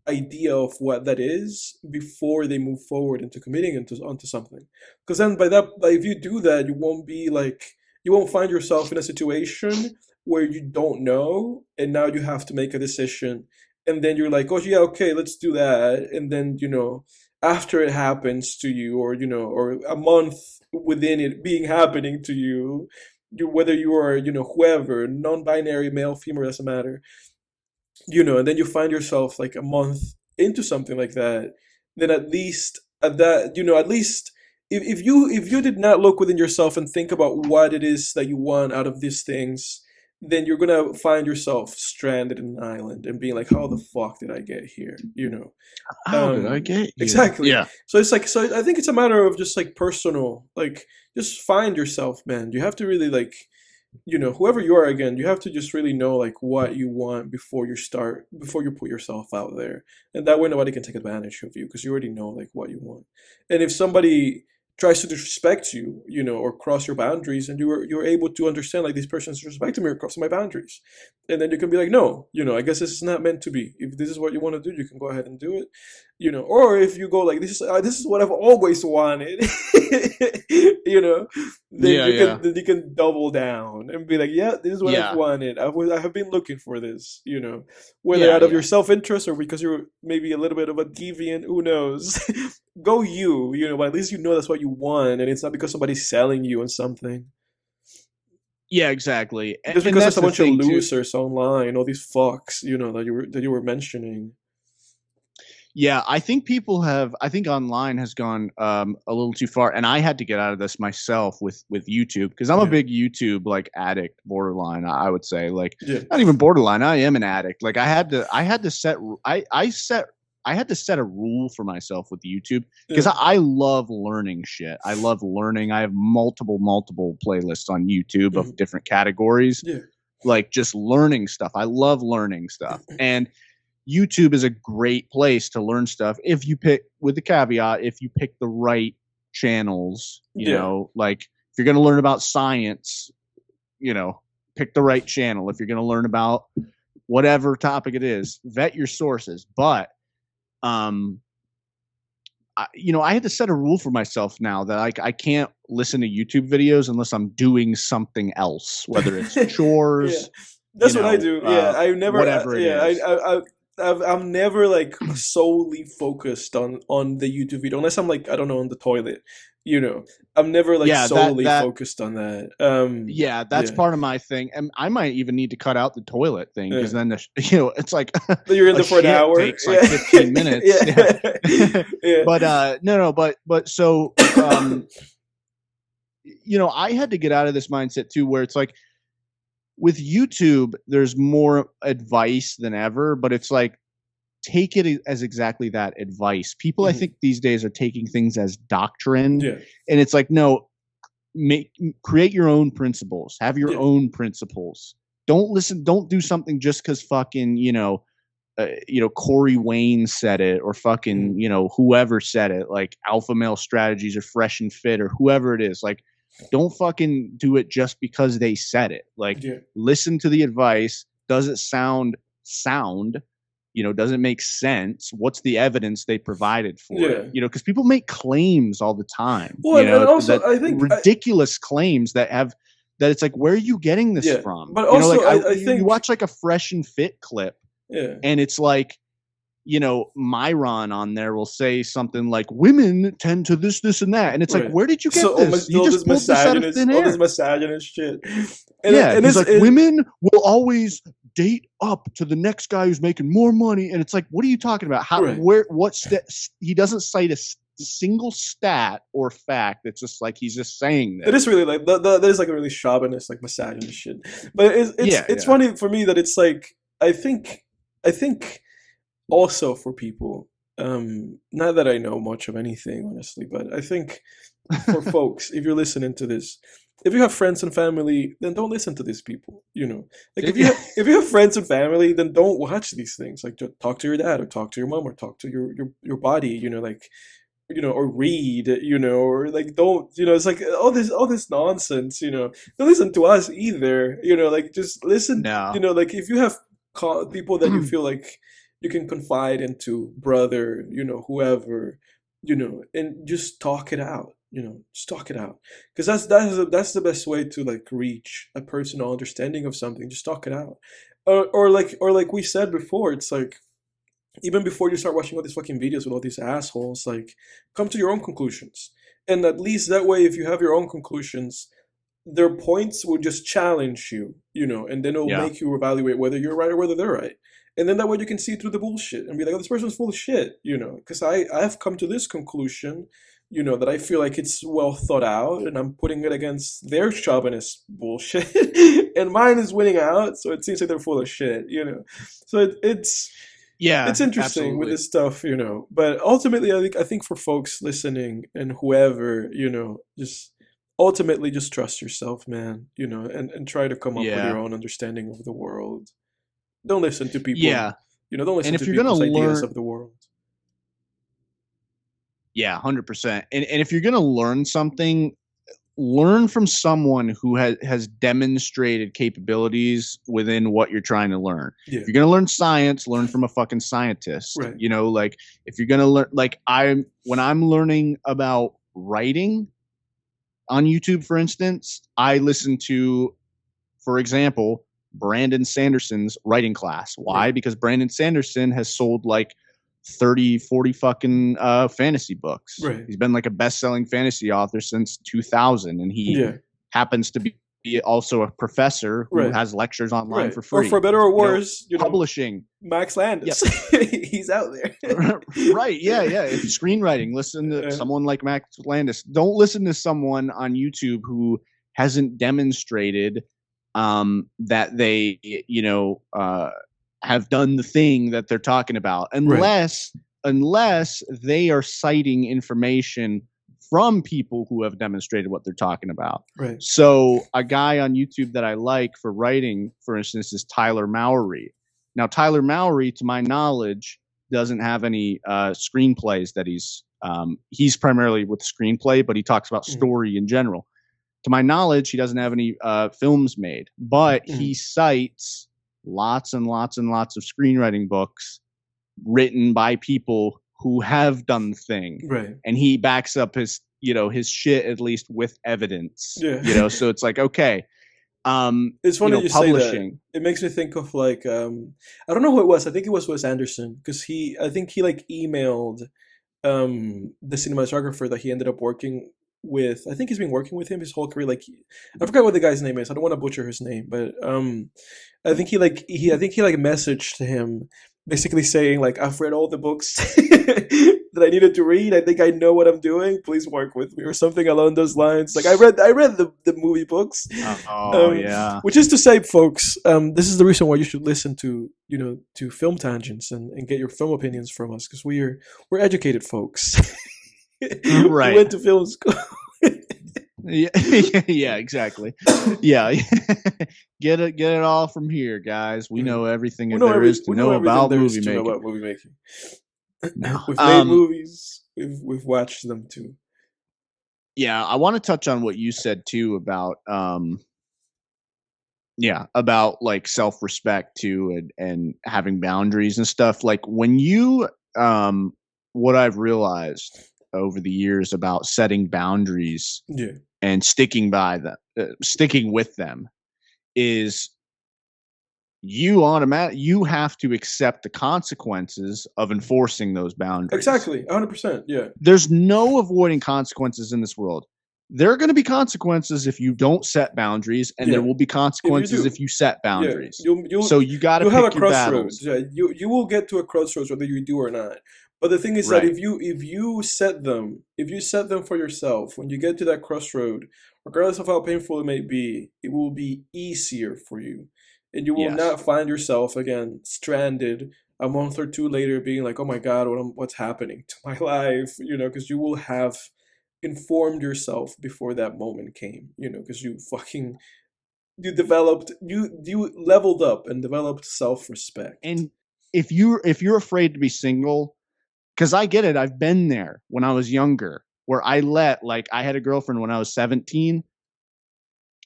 idea of what that is before they move forward into committing onto something, because then if you do that, you won't find yourself in a situation where you don't know and now you have to make a decision, and then you're like, oh yeah, okay, let's do that, and then after it happens to you, or a month within it being happening to you, whether you are whoever, non-binary, male, female, doesn't matter, and then you find yourself like a month into something like that, then at least at that, at least if you did not look within yourself and think about what it is that you want out of these things, then you're gonna find yourself stranded in an island and being like, how the fuck did I get here? How did I get here? Exactly. Yeah. So it's like, so I think it's a matter of just like personal, like just find yourself, man. You have to really like, whoever you are, again, you have to just really know like what you want before you put yourself out there, and that way nobody can take advantage of you because you already know like what you want. And if somebody tries to disrespect you, or cross your boundaries, and you're able to understand like this person's disrespecting me or crossing my boundaries, and then you can be like, no, I guess this is not meant to be. If this is what you want to do, you can go ahead and do it, or if you go like, this is what I've always wanted, then Yeah, you yeah. can double down and be like, yeah, this is what I've Yeah. wanted. I have been looking for this, whether Yeah, out of yeah. your self-interest or because you're maybe a little bit of a deviant, who knows. Go but at least that's what you want, and it's not because somebody's selling you on something. Yeah, exactly. Just And because that's there's a the bunch of thing too. losers online, all these fucks, that you were mentioning. Yeah, I think online has gone a little too far, and I had to get out of this myself with YouTube because I'm a Yeah, big YouTube like addict, borderline. I would say like yeah, not even borderline. I am an addict. Like I had to set I had to set a rule for myself with YouTube because yeah, I love learning shit. I love learning. I have multiple playlists on YouTube of mhm, different categories, yeah, like just learning stuff. I love learning stuff, and YouTube is a great place to learn stuff if you pick, with the caveat, if you pick the right channels, yeah, like if you're going to learn about science, pick the right channel. If you're going to learn about whatever topic it is, vet your sources. But, I had to set a rule for myself now that I can't listen to YouTube videos unless I'm doing something else, whether it's yeah. chores, That's what I do. Yeah, I never. whatever it Yeah, is. I'm never like solely focused on the YouTube video unless I'm like, I don't know, on the toilet, you know. I'm never like Yeah, that solely that focused on that. yeah, that's Yeah. part of my thing, and I might even need to cut out the toilet thing because Yeah. then it's like But you're in a there for an shit hour. takes like Yeah. 15 minutes. Yeah. Yeah. Yeah. But no, but so I had to get out of this mindset too, where it's like with YouTube, there's more advice than ever, but it's like take it as exactly that, advice. People, I Mhm. think these days are taking things as doctrine, Yeah. and it's like, no, create your own principles, have your Yeah. own principles. Don't do something just because fucking Corey Wayne said it, or fucking whoever said it, like alpha male strategies or fresh and fit or whoever it is. Like, don't fucking do it just because they said it. Like, Yeah. listen to the advice. Does it sound? Does it make sense? What's the evidence they provided for Yeah. it? Because people make claims all the time. Well, and also that I think ridiculous claims that it's like, where are you getting this Yeah, from? but also I you think watch like a fresh and fit clip, yeah. and it's like, Myron on there will say something like, women tend to this, and that. And it's like, Right. where did you get So this? You all just this pulled this out of misogynist, thin all this air. misogynist shit. Yeah, And he's it's like, women will always date up to the next guy who's making more money. And it's like, what are you talking about? Right. He doesn't cite a single stat or fact. It's just like, he's just saying this. It is really like that is like a really chauvinist, like misogynist shit. But it's funny for me that it's like I think also for people, not that I know much of anything honestly, but I think for folks, if you're listening to this, if you have friends and family, then don't listen to these people. Like if you have friends and family, then don't watch these things. Like, just talk to your dad, or talk to your mom, or talk to your body. Or read. Or like, don't. It's like all this nonsense. Don't listen to us either. Like, just listen. No. Like, if you have people that you feel like you can confide into, brother, whoever, and just talk it out. Just talk it out, because that's the best way to like reach a personal understanding of something. Just talk it out, or like we said before, it's like, even before you start watching all these fucking videos with all these assholes, like, come to your own conclusions, and at least that way, if you have your own conclusions, their points will just challenge you, and then it'll make you evaluate whether you're right or whether they're right. And then that way you can see through the bullshit and be like, oh, this person's full of shit, because I've come to this conclusion, that I feel like it's well thought out, and I'm putting it against their chauvinist bullshit, and mine is winning out, so it seems like they're full of shit, So it's interesting absolutely. with this stuff, But ultimately, I think for folks listening and whoever, just ultimately just trust yourself, man, and try to come up with your own understanding of the world. Don't listen to people. Yeah. Don't listen to people's ideas of the world. Yeah, 100%. And if you're going to learn something, learn from someone who has demonstrated capabilities within what you're trying to learn. Yeah. If you're going to learn science, learn from a fucking scientist. Right. Like, if you're going to learn, like, when I'm learning about writing on YouTube, for instance, I listen to, for example, Brandon Sanderson's writing class. Why? Because Brandon Sanderson has sold like 30, 40 fucking fantasy books. Right. He's been like a best-selling fantasy author since 2000, and he happens to be also a professor who has lectures online for free. Or for better or worse, publishing. Max Landis. He's out there. Right. Yeah. If screenwriting, listen to someone like Max Landis. Don't listen to someone on YouTube who hasn't demonstrated that they, have done the thing that they're talking about, unless they are citing information from people who have demonstrated what they're talking about. Right. So a guy on YouTube that I like for writing, for instance, is Tyler Mowry. Now, Tyler Mowry, to my knowledge, doesn't have any screenplays that he's primarily with screenplay, but he talks about story in general. To my knowledge, he doesn't have any films made, but he cites lots and lots and lots of screenwriting books written by people who have done the thing. Right. And he backs up his shit, at least with evidence. Yeah. So it's like, okay, It's funny you say that. Publishing. It makes me think of like I don't know who it was. I think it was Wes Anderson because I think he like emailed the cinematographer that he ended up working with. I think he's been working with him his whole career. Like I forgot what the guy's name is. I don't want to butcher his name, but I think I think he like messaged to him basically saying like I've read all the books that I needed to read. I think I know what I'm doing. Please work with me or something along those lines. Like I read the movie books. Yeah. Which is to say, folks, this is the reason why you should listen to to Film Tangents and get your film opinions from us because we're educated folks. Right. We went to film school. Yeah, yeah, exactly. Yeah, get it all from here, guys. We know everything there is to know about movie making. No. We've made movies. We've watched them too. Yeah, I want to touch on what you said too about about like self-respect too and having boundaries and stuff. Like when you what I've realized over the years about setting boundaries and sticking with them is you have to accept the consequences of enforcing those boundaries. Exactly. 100%. Yeah. There's no avoiding consequences in this world. There are going to be consequences if you don't set boundaries, and there will be consequences if you set boundaries. Yeah. So you got to pick your battles. Yeah, you will get to a crossroads whether you do or not. But the thing is that if you set them for yourself, when you get to that crossroad, regardless of how painful it may be, it will be easier for you, and you will not find yourself again stranded a month or two later, being like, "Oh my God, what's happening to my life?" Because you will have informed yourself before that moment came. Because you leveled up and developed self-respect. And if you're afraid to be single, because I get it, I've been there when I was younger, where I had a girlfriend when I was 17.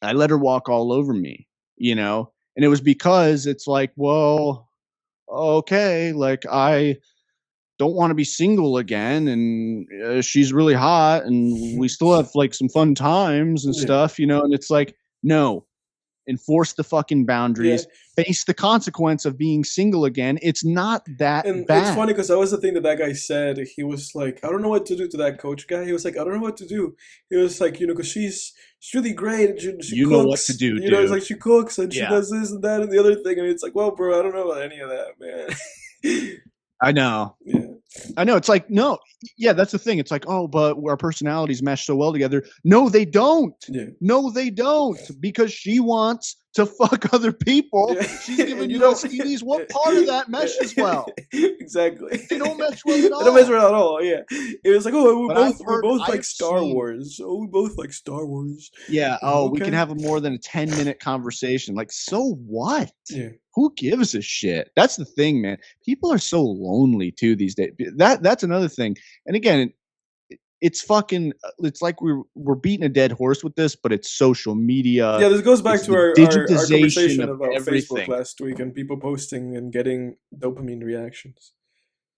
I let her walk all over me, and it was because it's like, well, okay, like I don't want to be single again, and she's really hot, and we still have like some fun times and stuff, and it's like, no, enforce the fucking boundaries, face the consequence of being single again. It's not that bad. It's funny because that was the thing that guy said. He was like, I don't know what to do to that coach guy. He was like, I don't know what to do. He was like, because she's really great. She cooks, know what to do, dude. It's like she cooks and she does this and that and the other thing. And it's like, well, bro, I don't know about any of that, man. I know. Yeah. I know. It's like, no, that's the thing. It's like, oh, but our personalities mesh so well together. No, they don't. Yeah. No, they don't. Because she wants to fuck other people. Yeah. She's giving you STDs. What part of that meshes well? Exactly. They don't mesh well at all. They don't mesh well at all. Yeah. It was like, oh, we both like Star Wars. Oh, we both like Star Wars. Yeah. Oh, okay. We can have more than a 10-minute conversation. Like, so what? Yeah. Who gives a shit? That's the thing, man. People are so lonely too these days. That's another thing. And again, it's like we're beating a dead horse with this, but it's social media. Yeah, this goes back to our conversation about everything. Facebook last week and people posting and getting dopamine reactions.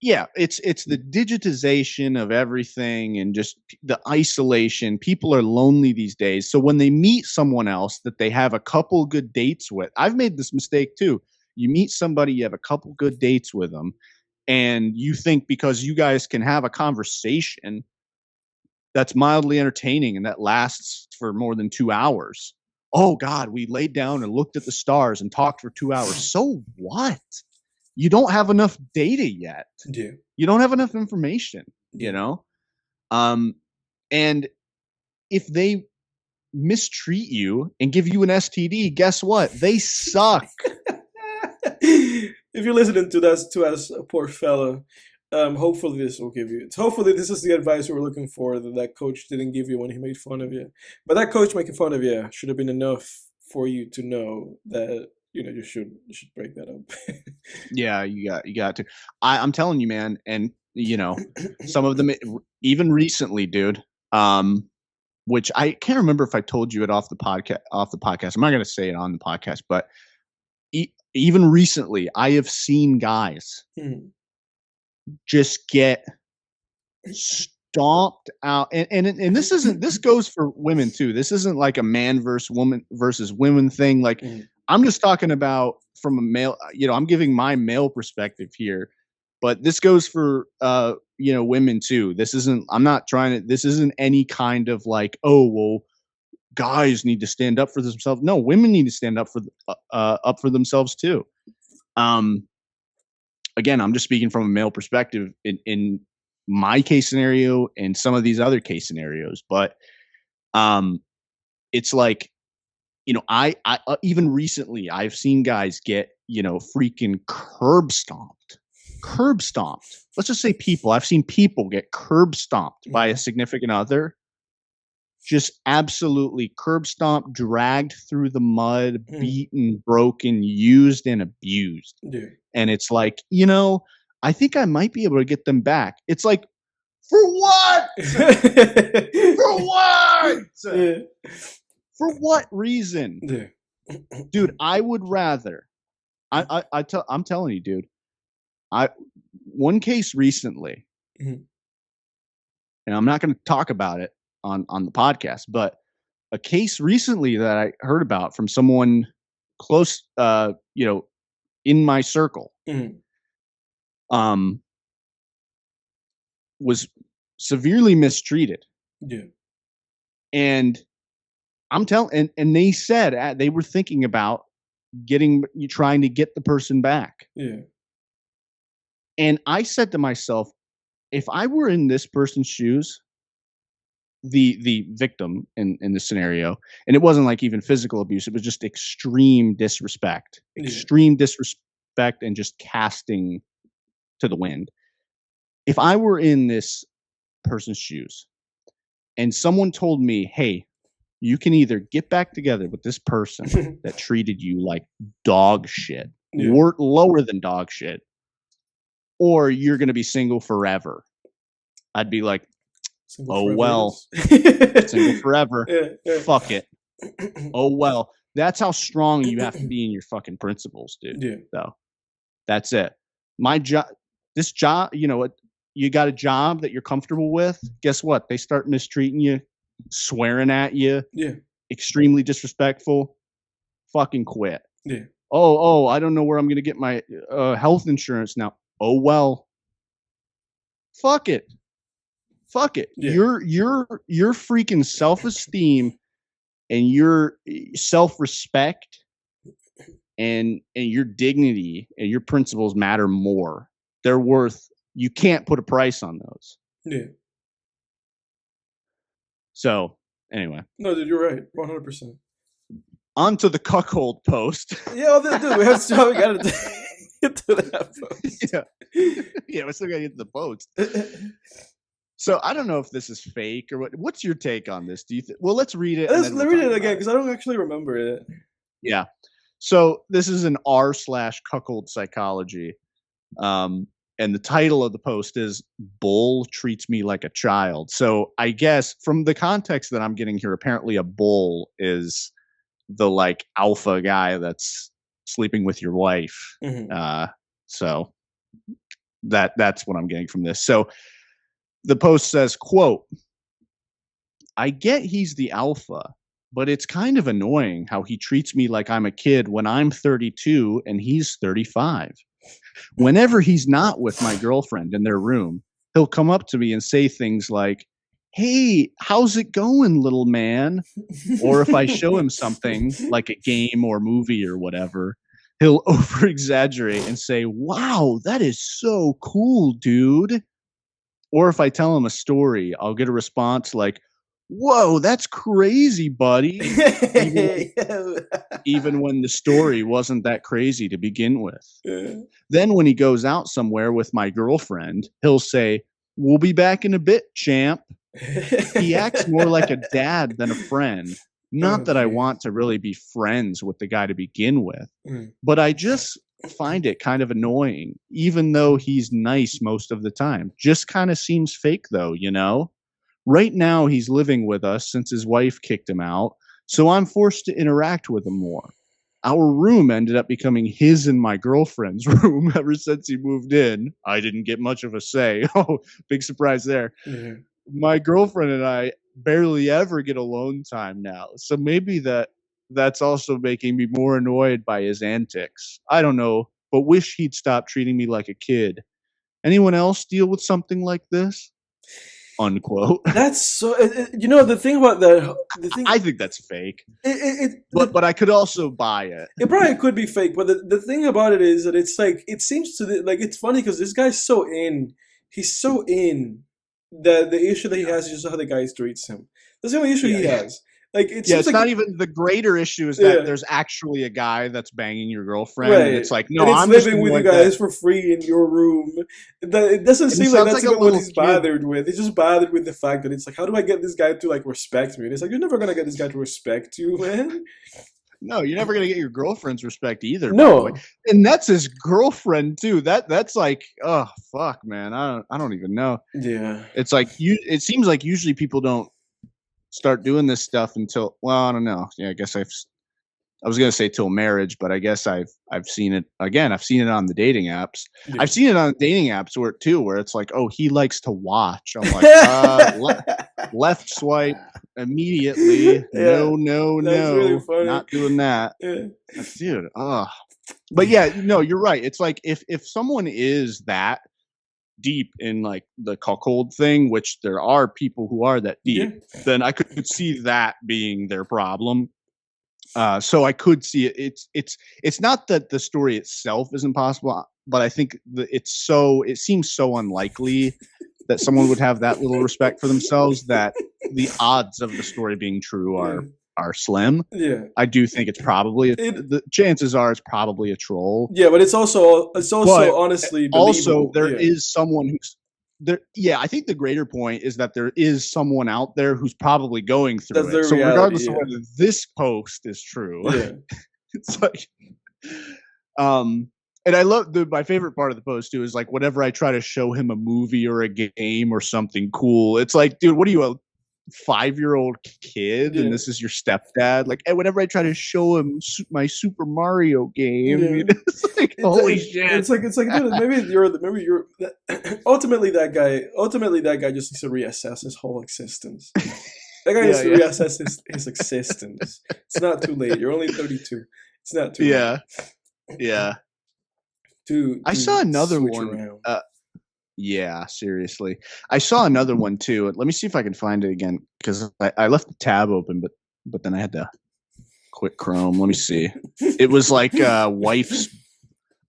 Yeah, it's the digitization of everything and just the isolation. People are lonely these days. So when they meet someone else that they have a couple good dates with, I've made this mistake too. You meet somebody, you have a couple good dates with them, and you think because you guys can have a conversation that's mildly entertaining and that lasts for more than 2 hours. Oh God, we laid down and looked at the stars and talked for 2 hours. So what? You don't have enough data yet. Yeah. You don't have enough information, and if they mistreat you and give you an STD, guess what? They suck. If you're listening to us, poor fellow, hopefully this will give you. Hopefully this is the advice we were looking for that coach didn't give you when he made fun of you. But that coach making fun of you should have been enough for you to know that you should break that up. Yeah, you got to. I'm telling you, man, and some of them even recently, dude. Which I can't remember if I told you it off the podcast. I'm not going to say it on the podcast, but even recently, I have seen guys just get stomped out. And this goes for women too. This isn't like a man versus women thing. Like, I'm just talking about from a male, I'm giving my male perspective here, but this goes for, women too. This isn't any kind of like, oh, well, guys need to stand up for themselves. No, women need to stand up for themselves too. Again, I'm just speaking from a male perspective in my case scenario and some of these other case scenarios, but it's like, I even recently I've seen guys get, freaking curb stomped. Let's just say people. I've seen people get curb stomped by a significant other. Just absolutely curb stomped, dragged through the mud, beaten, broken, used, and abused. Yeah. And it's like, I think I might be able to get them back. It's like, for what? For what? Yeah. For what reason? Yeah. Dude, I would rather. I'm telling you, dude. One case recently, and I'm not going to talk about it on the podcast, but a case recently that I heard about from someone close, in my circle, was severely mistreated. Yeah. And I'm telling, and they said they were thinking about trying to get the person back. Yeah. And I said to myself, if I were in this person's shoes, the victim in this scenario, and it wasn't like even physical abuse, it was just extreme disrespect, and just casting to the wind. If I were in this person's shoes and someone told me, hey, you can either get back together with this person that treated you like dog shit, lower than dog shit, or you're going to be single forever. I'd be like, single forever. Yeah. Fuck it. Oh, well. That's how strong you have to be in your fucking principles, dude. Yeah. So that's it. My job, this job, you got a job that you're comfortable with. Guess what? They start mistreating you, swearing at you, extremely disrespectful. Fucking quit. Yeah. Oh, I don't know where I'm going to get my health insurance now. Oh, well. Fuck it. Yeah. Your freaking self-esteem and your self-respect and your dignity and your principles matter more. They're worth. You can't put a price on those. Yeah. So anyway. No, dude, you're right. 100%. On to the cuckold post. Yeah, dude, we gotta get to that post. Yeah, we still gotta get to the post. So I don't know if this is fake or what. What's your take on this? Do you well, let's read it. Let's read it again because I don't actually remember it. Yeah. So this is an r/cuckold psychology. And the title of the post is "Bull Treats Me Like a Child." So I guess from the context that I'm getting here, apparently a bull is the like alpha guy that's sleeping with your wife. So that's what I'm getting from this. So the post says, quote, "I get he's the alpha, but it's kind of annoying how he treats me like I'm a kid when I'm 32 and he's 35. Whenever he's not with my girlfriend in their room, he'll come up to me and say things like, 'Hey, how's it going, little man?' Or if I show him something like a game or movie or whatever, he'll over-exaggerate and say, 'Wow, that is so cool, dude.' Or if I tell him a story, I'll get a response like, 'Whoa, that's crazy, buddy.' Even when the story wasn't that crazy to begin with. Then when he goes out somewhere with my girlfriend, he'll say, 'We'll be back in a bit, champ.' He acts more like a dad than a friend. Not that I want to really be friends with the guy to begin with, but I just find it kind of annoying, even though he's nice most of the time. Just kind of seems fake though, Right now he's living with us since his wife kicked him out, so I'm forced to interact with him more. Our room ended up becoming his and my girlfriend's room ever since he moved in. I didn't get much of a say. Oh, big surprise there. my girlfriend and I barely ever get alone time now. So maybe that's also making me more annoyed by his antics. I don't know, but wish he'd stop treating me like a kid. Anyone else deal with something like this? Unquote. That's so. The thing about that, the thing, I think that's fake, it, but I could also buy it. it probably could be fake, but the thing about it is that it's like it seems it's funny because this guy's so in, he's so in that the issue that he has is just how the guy treats him. That's the only issue he has. Like it Yeah, seems it's like not even the greater issue is that Yeah. there's actually a guy that's banging your girlfriend, right. and it's like, no, and it's I'm just living with you annoyed guys that- for free in your room. It doesn't And he seem like sounds that's like a even what little he's kid. bothered with. He's just bothered with the fact that it's like, how do I get this guy to like respect me? And it's like, you're never gonna get this guy to respect you, man. No, you're never gonna get your girlfriend's respect either. By the way. No. And that's his girlfriend too. That's like, oh fuck, man. I don't even know. Yeah. It's like it seems like usually people don't start doing this stuff until, well, I don't know. Yeah, I guess I was gonna say till marriage, but I guess I've seen it again. I've seen it on the dating apps. Yeah. I've seen it on dating apps where it's like, oh, he likes to watch. I'm like, left swipe immediately. Yeah. No, That's really funny. not doing that. Yeah. Dude, but yeah, no, you're right. It's like if someone is that deep in like the cuckold thing, which there are people who are that deep, then I could see that being their problem. So I could see it. It's not that the story itself isn't possible, but I think it seems so unlikely that someone would have that little respect for themselves that the odds of the story being true are slim. Yeah. I do think it's probably the chances are it's probably a troll. Yeah, but it's also But honestly also believable. there is someone who's there. Yeah, I think the greater point is that there is someone out there who's probably going through That's their it. So reality, regardless yeah. of whether this post is true, Yeah. it's like, and I love my favorite part of the post too is like whenever I try to show him a movie or a game or something cool, it's like, dude, what are you, a 5-year-old kid and this is your stepdad? Like, and whenever I try to show him my Super Mario game, it's like, holy shit! It's like dude, maybe you're ultimately that guy just needs to reassess his whole existence. That guy needs to reassess his existence. It's not too late. You're only 32. It's not too late. Yeah. I To saw another switch one. around. Yeah, seriously. I saw another one too. Let me see if I can find it again because I left the tab open, but then I had to quit Chrome. Let me see. It was like wife's.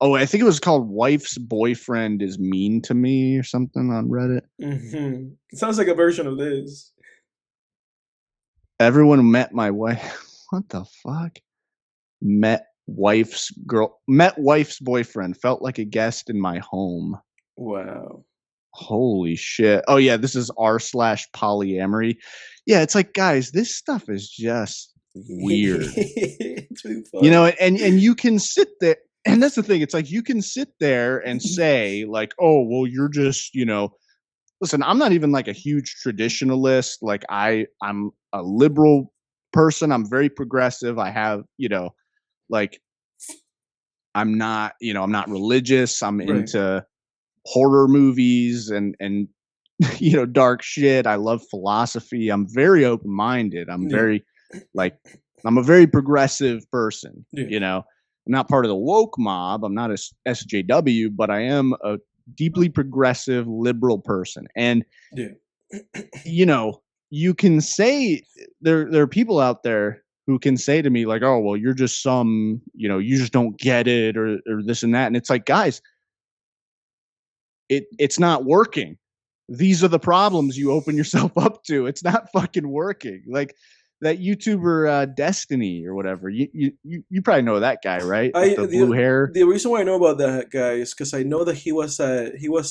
Oh, I think it was called "Wife's Boyfriend is Mean to Me" or something on Reddit. Mm-hmm. It sounds like a version of this. Everyone met my wife. What the fuck? Met wife's boyfriend. Felt like a guest in my home. Wow. Holy shit. Oh yeah, this is r/polyamory. Yeah, it's like, guys, this stuff is just weird. It's really fun. And you can sit there, and that's the thing. It's like you can sit there and say, like, oh, well, you're just, listen, I'm not even like a huge traditionalist. Like I'm a liberal person. I'm very progressive. I have, like I'm not religious. I'm into horror movies and dark shit. I love philosophy. I'm very open-minded. I'm very I'm a very progressive person. I'm not part of the woke mob. I'm not a SJW, but I am a deeply progressive liberal person. And you can say there are people out there who can say to me like, oh, well, you're just you just don't get it or this and that. And it's like, guys, it's not working. These are the problems you open yourself up to. It's not fucking working. Like that YouTuber Destiny or whatever. You probably know that guy, right? With the blue hair. The reason why I know about that guy is because I know that he was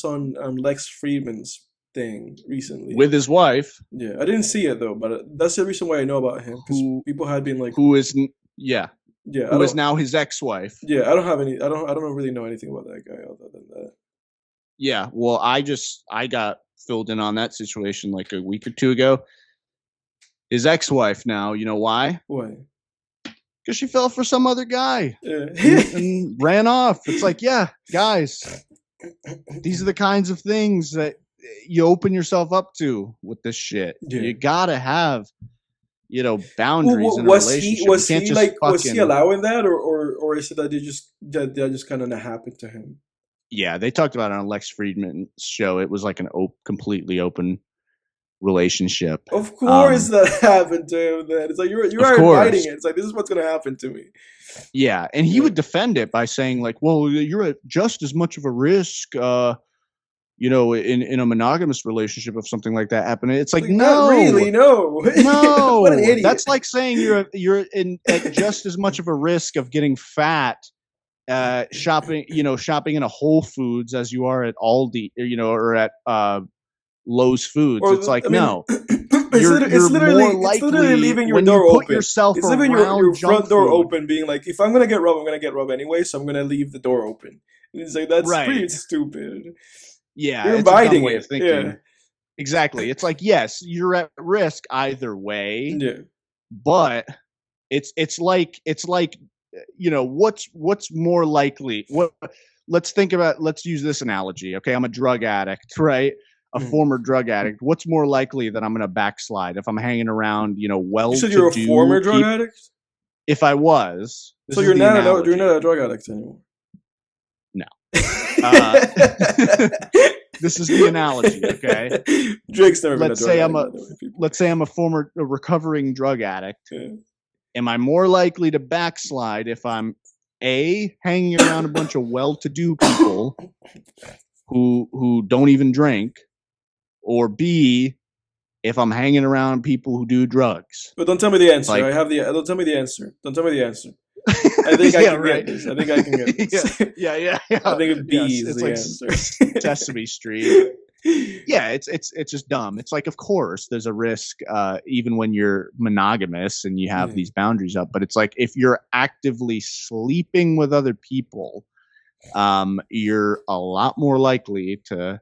on Lex Friedman's thing recently with his wife. Yeah, I didn't see it though, but that's the reason why I know about him, because people had been like, who is now his ex-wife. Yeah, I don't really know anything about that guy other than that. Yeah, well, I got filled in on that situation like a week or two ago. His ex-wife now, you know why? Why? Because she fell for some other guy and ran off. It's like, yeah, guys, these are the kinds of things that you open yourself up to with this shit. Yeah. You gotta have, boundaries in a relationship. You can't just was he fucking. allowing that, or is it that that just kind of happened to him? Yeah, they talked about it on Lex Friedman's show. It was like an completely open relationship. Of course, that happened to him. Then it's like you are inviting it. It's like, this is what's going to happen to me. Yeah, and he would defend it by saying like, "Well, you're at just as much of a risk, in a monogamous relationship if something like that happened." It's like, no, not really, no, no. What an idiot. That's like saying you're at just as much of a risk of getting fat shopping in a Whole Foods as you are at Aldi, or at Lowe's Foods. It's like, no. It's literally leaving your door open. It's leaving your front door open, being like, if I'm gonna get robbed, I'm gonna get robbed anyway, so I'm gonna leave the door open. And it's like, that's pretty stupid. Yeah, you're inviting it. Yeah. Exactly. It's like, yes, you're at risk either way. Yeah. But it's like what's more likely? Let's use this analogy. Okay, I'm a drug addict, right? A former drug addict. What's more likely that I'm going to backslide if I'm hanging around, well-to-do? You said you're a former drug addict? If I was. So you're not a drug addict anymore? No. This is the analogy, okay? Drake's never been a drug addict. Let's say I'm a recovering drug addict. Yeah. Am I more likely to backslide if I'm A, hanging around a bunch of well-to-do people who don't even drink, or B, if I'm hanging around people who do drugs? But don't tell me the answer. Don't tell me the answer. Don't tell me the answer. I think I can get this. I think I can get this. Yeah. I think B is the answer. Sesame Street. Yeah, it's just dumb. It's like, of course, there's a risk, even when you're monogamous and you have these boundaries up. But it's like, if you're actively sleeping with other people, you're a lot more likely to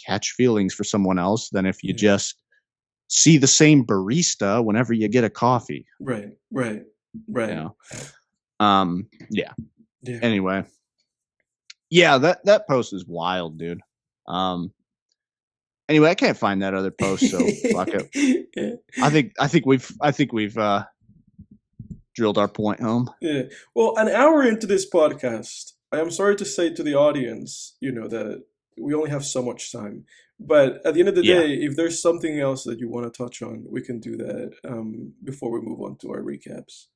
catch feelings for someone else than if you just see the same barista whenever you get a coffee. Right. Yeah. Anyway, yeah, that post is wild, dude. Anyway, I can't find that other post, so fuck it. Yeah. I think we've drilled our point home. Yeah. Well, an hour into this podcast, I am sorry to say to the audience, that we only have so much time. But at the end of the day, if there's something else that you want to touch on, we can do that before we move on to our recaps.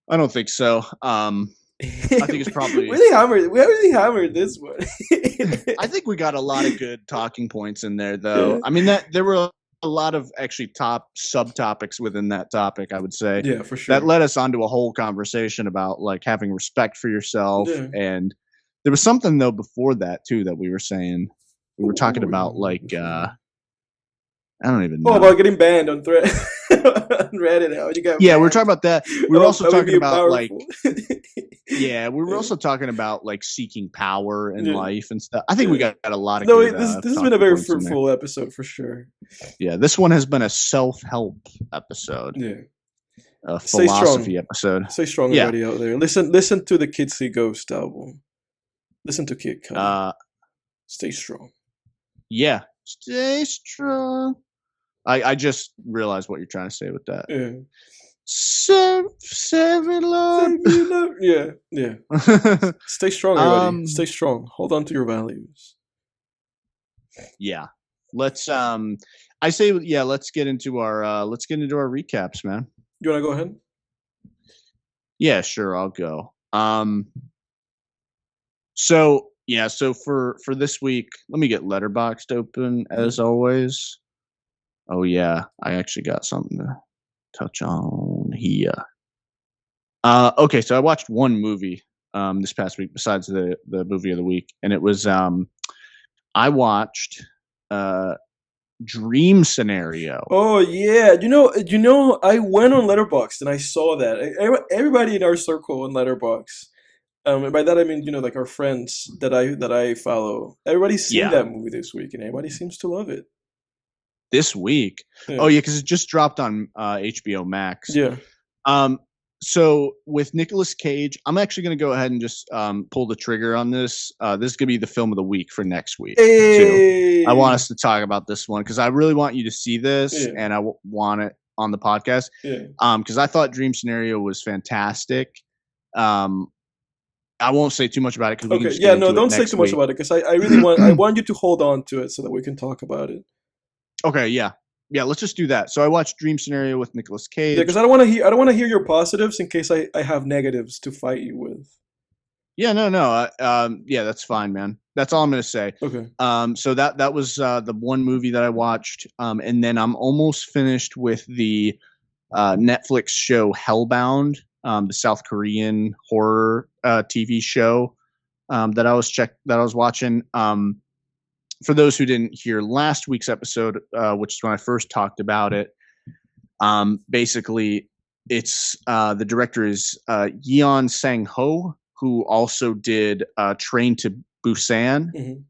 I don't think so. I think it's probably we really hammered this one. I think we got a lot of good talking points in there, though. Yeah. I mean, there were a lot of actually top subtopics within that topic, I would say. Yeah, for sure. That led us onto a whole conversation about like having respect for yourself. Yeah. And there was something though before that too that we were saying. We were talking about like I don't even know. Oh, about getting banned on Thread. On Reddit, how you got we're talking about that. We were also talking about like we were also talking about like seeking power in life and stuff. I think we got a lot of good, this has been a very fruitful episode for sure. Yeah, this one has been a self-help episode. Yeah. A philosophy episode. Stay strong, everybody out there. Listen to the Kid See Ghost album. Listen to Kid Cudi. Stay strong. Yeah. Stay strong. I just realized what you're trying to say with that. Yeah. Seven love. Yeah. Stay strong, everybody. Stay strong. Hold on to your values. Yeah. Let's let's get into our recaps, man. You wanna go ahead? Yeah, sure, I'll go. So for this week, let me get Letterboxd open as always. Oh yeah, I actually got something to touch on here. Okay, so I watched one movie this past week besides the movie of the week, and it was I watched Dream Scenario. Oh yeah, I went on Letterboxd and I saw that. Everybody in our circle on Letterboxd. And by that I mean, like our friends that I follow. Everybody's seen that movie this week, and everybody seems to love it. This week? Yeah. Oh yeah, because it just dropped on HBO Max. Yeah. So with Nicolas Cage, I'm actually going to go ahead and just pull the trigger on this. This is going to be the film of the week for next week too. I want Hey. us to talk about this one because I really want you to see this, Yeah. and I want it on the podcast. Yeah. Because I thought Dream Scenario was fantastic. I won't say too much about it because we can Okay. just Yeah. get No, into it don't say next too much week. about it because I really want you to hold on to it so that we can talk about it. Okay. Yeah. Let's just do that. So I watched Dream Scenario with Nicolas Cage. Yeah, because I don't want to hear your positives in case I have negatives to fight you with. Yeah, no. Yeah, that's fine, man. That's all I'm gonna say. Okay. So that was the one movie that I watched, and then I'm almost finished with the Netflix show Hellbound, the South Korean horror TV show that I was watching. For those who didn't hear last week's episode, which is when I first talked about it, basically it's the director is Yeon Sang-ho, who also did Train to Busan,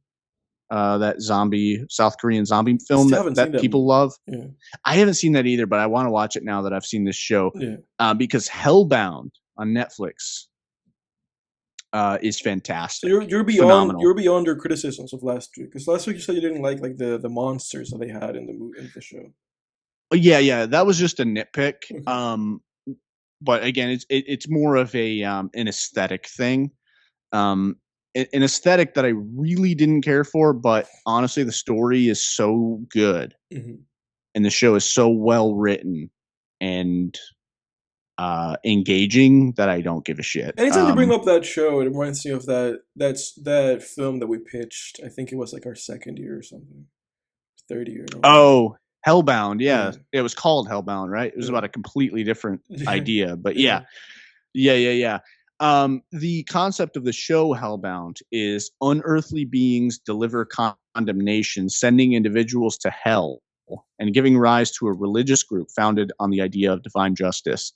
that South Korean zombie film that people love. Yeah. I haven't seen that either, but I want to watch it now that I've seen this show. Yeah. Because Hellbound on Netflix is fantastic. So you're beyond your criticisms of last week, because last week you said you didn't like the monsters that they had in the show. Yeah, that was just a nitpick. Okay. But again, it's more of an aesthetic thing. An aesthetic that I really didn't care for, but honestly, the story is so good, and the show is so well written and engaging that I don't give a shit. Anytime you bring up that show, it reminds me of that film that we pitched. I think it was like our second year or something, third year. Oh, Hellbound, yeah. It was called Hellbound, right? It was about a completely different idea, but yeah. The concept of the show Hellbound is unearthly beings deliver condemnation, sending individuals to hell and giving rise to a religious group founded on the idea of divine justice.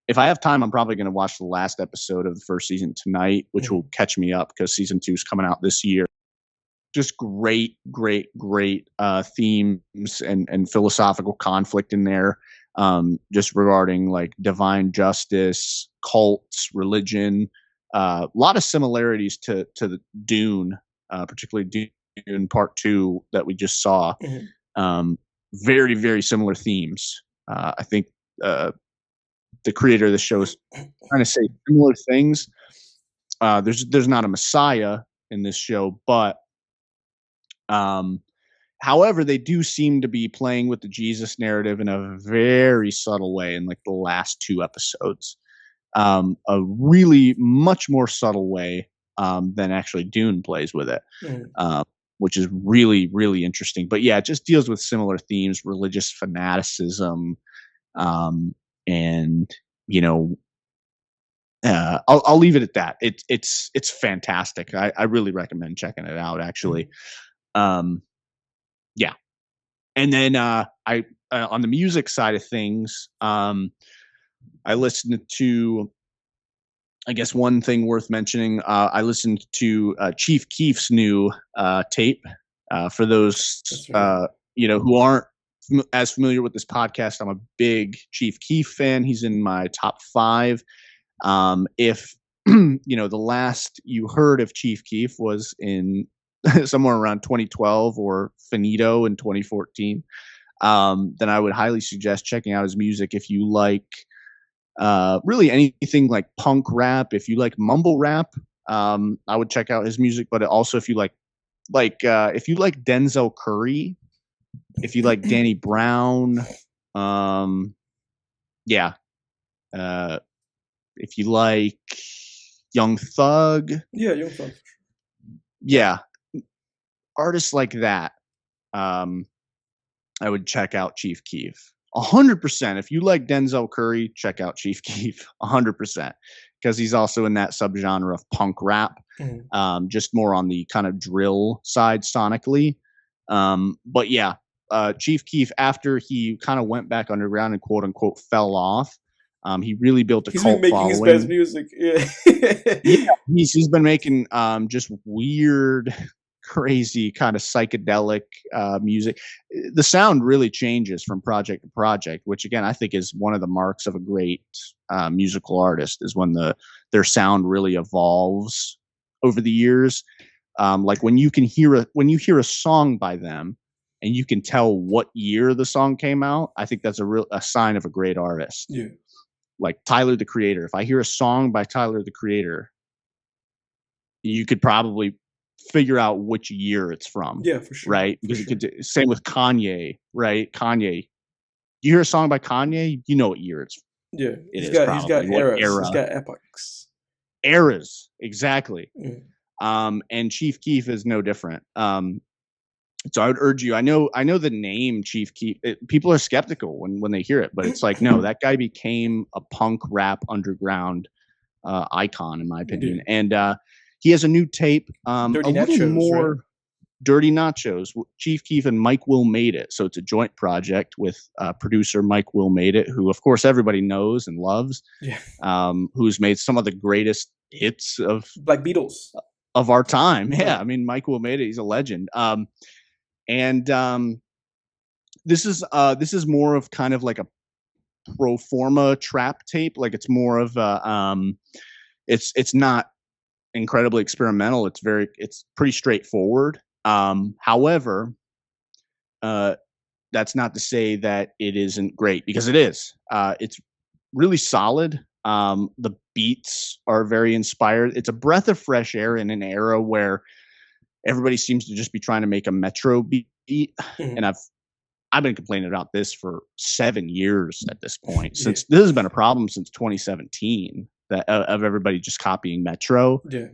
If I have time, I'm probably going to watch the last episode of the first season tonight, which will catch me up because season 2 is coming out this year. Just great themes and philosophical conflict in there, just regarding like divine justice, cults, religion. A lot of similarities to the Dune, particularly Dune Part 2 that we just saw. Very, very similar themes. I think the creator of the show is trying to say similar things. There's not a messiah in this show, but however, they do seem to be playing with the Jesus narrative in a very subtle way in like the last 2 episodes. A really much more subtle way than actually Dune plays with it, which is really, really interesting. But yeah, it just deals with similar themes, religious fanaticism, and I'll leave it at that. It's fantastic. I really recommend checking it out, actually. Yeah. And then I on the music side of things, I listened to, I guess one thing worth mentioning, I listened to Chief Keef's new tape. For those who aren't as familiar with this podcast, I'm a big Chief Keef fan. He's in my top 5. If the last you heard of Chief Keef was in somewhere around 2012 or Finito in 2014, then I would highly suggest checking out his music if you like really anything like punk rap. If you like mumble rap, I would check out his music. But also if you like if you like Denzel Curry, if you like Danny Brown, if you like Young Thug, Young Thug, artists like that, I would check out Chief Keef 100%. If you like Denzel Curry, check out Chief Keef 100%, because he's also in that subgenre of punk rap, just more on the kind of drill side sonically. But yeah, Chief Keef, after he kind of went back underground and quote unquote fell off, he really built a cult following. He's been making his best music. He's been making just weird, crazy kind of psychedelic music. The sound really changes from project to project, which again I think is one of the marks of a great musical artist, is when their sound really evolves over the years. Like when you hear a song by them and you can tell what year the song came out, I think that's a sign of a great artist. Yeah. Like Tyler the Creator. If I hear a song by Tyler the Creator, you could probably figure out which year it's from. Yeah, for sure. Right? Because same with Kanye, right? Kanye. You hear a song by Kanye, you know what year it's from. Yeah. He's got eras. Era. He's got epochs. Eras, exactly. Mm. And Chief Keef is no different. So I would urge you. I know the name Chief Keef. People are skeptical when they hear it, but it's like, no, that guy became a punk rap underground icon, in my opinion. And he has a new tape, Dirty a little Nachos, more right? Dirty Nachos. Chief Keef and Mike Will Made It. So it's a joint project with producer Mike Will Made It, who of course everybody knows and loves. Yeah. Who's made some of the greatest hits of Black Beatles of our time. Yeah, I mean, Mike Will Made It. He's a legend. This is more of kind of like a pro forma trap tape. Like it's more of it's not incredibly experimental. It's pretty straightforward. However, that's not to say that it isn't great, because it is. It's really solid. The beats are very inspired. It's a breath of fresh air in an era where everybody seems to just be trying to make a metro beat. Mm-hmm. And I've been complaining about this for 7 years at this point. Since this has been a problem since 2017, that of everybody just copying metro. Yeah.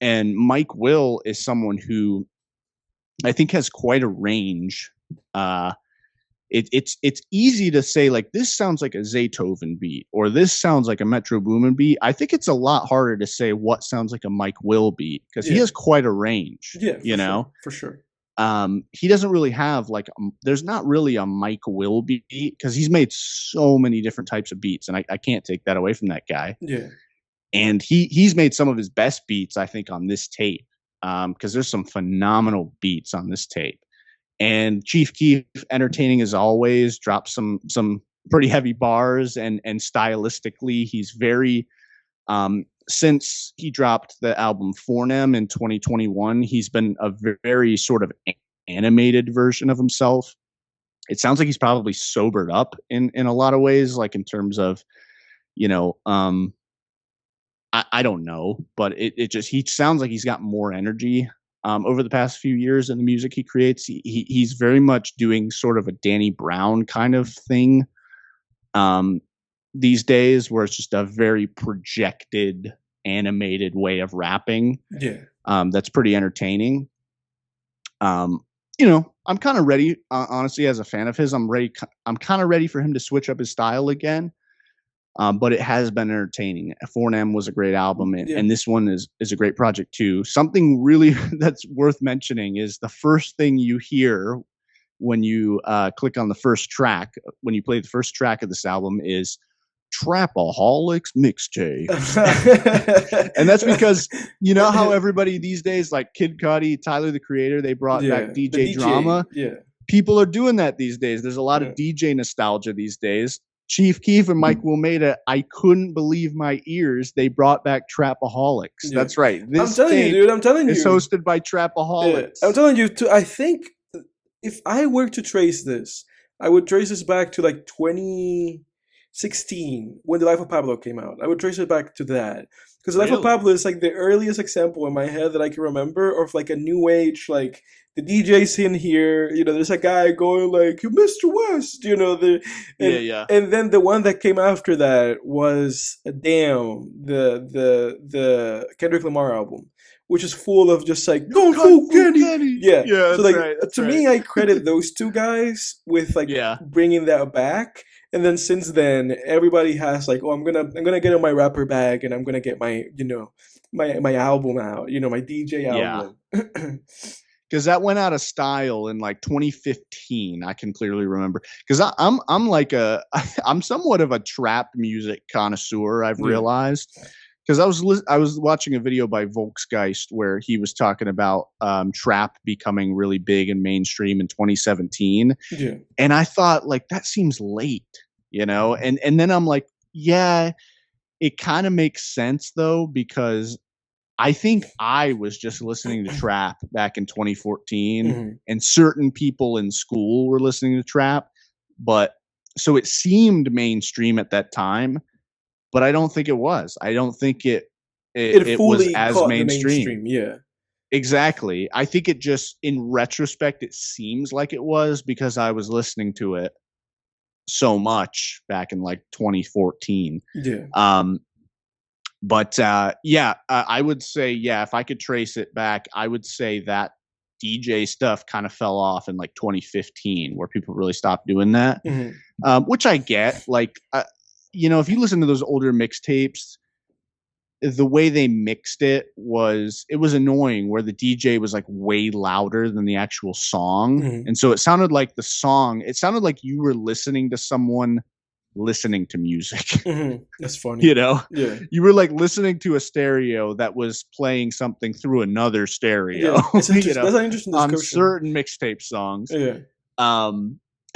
And Mike Will is someone who I think has quite a range. It's easy to say, like, this sounds like a Zaytoven beat, or this sounds like a Metro Boomin beat. I think it's a lot harder to say what sounds like a Mike Will beat, because he has quite a range. Yeah, for sure. He doesn't really have there's not really a Mike Will beat, because he's made so many different types of beats, and I can't take that away from that guy. Yeah. And he's made some of his best beats, I think, on this tape, because there's some phenomenal beats on this tape. And Chief Keef, entertaining as always, drops some pretty heavy bars, and stylistically, he's very since he dropped the album Fornem in 2021, he's been a very sort of animated version of himself. It sounds like he's probably sobered up in a lot of ways, like in terms of, I don't know, but he sounds like he's got more energy over the past few years in the music he creates. He's very much doing sort of a Danny Brown kind of thing these days, where it's just a very projected, animated way of rapping. Yeah. That's pretty entertaining. I'm kind of ready, honestly, as a fan of his. I'm kind of ready for him to switch up his style again. But it has been entertaining. 4M was a great album, and this one is a great project too. Something really that's worth mentioning is the first thing you hear when you click on the first track, when you play the first track of this album, is Trapaholics Mixtape. And that's because how everybody these days, like Kid Cudi, Tyler the Creator, they brought back DJ Drama. Yeah. People are doing that these days. There's a lot of DJ nostalgia these days. Chief Keef and Mike Will Made It. I couldn't believe my ears. They brought back Trapaholics. Yeah. That's right. This I'm telling you. It's hosted by Trapaholics. Yeah. I'm telling you, I think if I were to trace this, I would trace this back to 2016 when The Life of Pablo came out. I would trace it back to that. Because The Life of Pablo is the earliest example in my head that I can remember of a new age, the DJ's in here, there's a guy going Mr. West, and then the one that came after that was the Kendrick Lamar album, which is full of just Kung Fu Kenny. Yeah. So to me, I credit those two guys with bringing that back. And then since then, everybody has I'm gonna get in my rapper bag, and I'm gonna get my my album out, my DJ album. Yeah. Because that went out of style in 2015. I can clearly remember. Because I'm somewhat of a trap music connoisseur. I've realized, because I was watching a video by Volksgeist where he was talking about trap becoming really big and mainstream in 2017, Yeah. and I thought like that seems late, and then I'm like, yeah, it kind of makes sense though, because I think I was just listening to trap back in 2014, Hmm. and certain people in school were listening to trap, but so it seemed mainstream at that time, but I don't think it was. I don't think It it was fully as caught the mainstream. mainstream. Yeah. Exactly. I think it just, in retrospect, it seems like it was because I was listening to it so much back in like 2014. Yeah. Um, but yeah, I would say, yeah, if I could trace it back, I would say that DJ stuff kind of fell off in like 2015, where people really stopped doing that, Hmm. which I get. Like, if you listen to those older mixtapes, the way they mixed it was annoying, where the DJ was like way louder than the actual song. Hmm. And so it sounded like it sounded like you were listening to someone listening to music. Hmm. That's funny. Yeah. You were like listening to a stereo that was playing something through another stereo, Yeah. It's interesting. That's an interesting on discussion. certain mixtape songs. Yeah.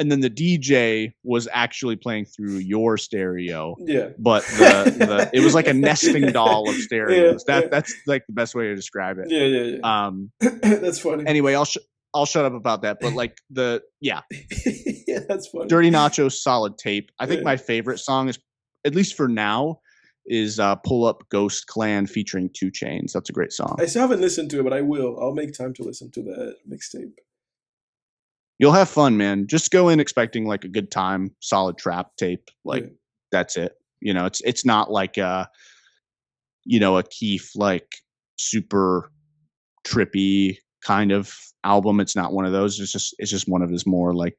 And then the DJ was actually playing through your stereo, Yeah. but it was like a nesting doll of stereos. Yeah. That's like the best way to describe it. Yeah. Yeah. Yeah. That's funny. Anyway, I'll shut up about that. But like Yeah, that's funny. Dirty Nachos, solid tape. I think Yeah. my favorite song is, at least for now, is Pull Up Ghost Clan featuring 2 Chainz. That's a great song. I still haven't listened to it, but I will. I'll make time to listen to that mixtape. You'll have fun, man. Just go in expecting like a good time, solid trap tape. Like Yeah. that's it. It's not like a Keef like super trippy kind of album. It's not one of those. It's just one of his more like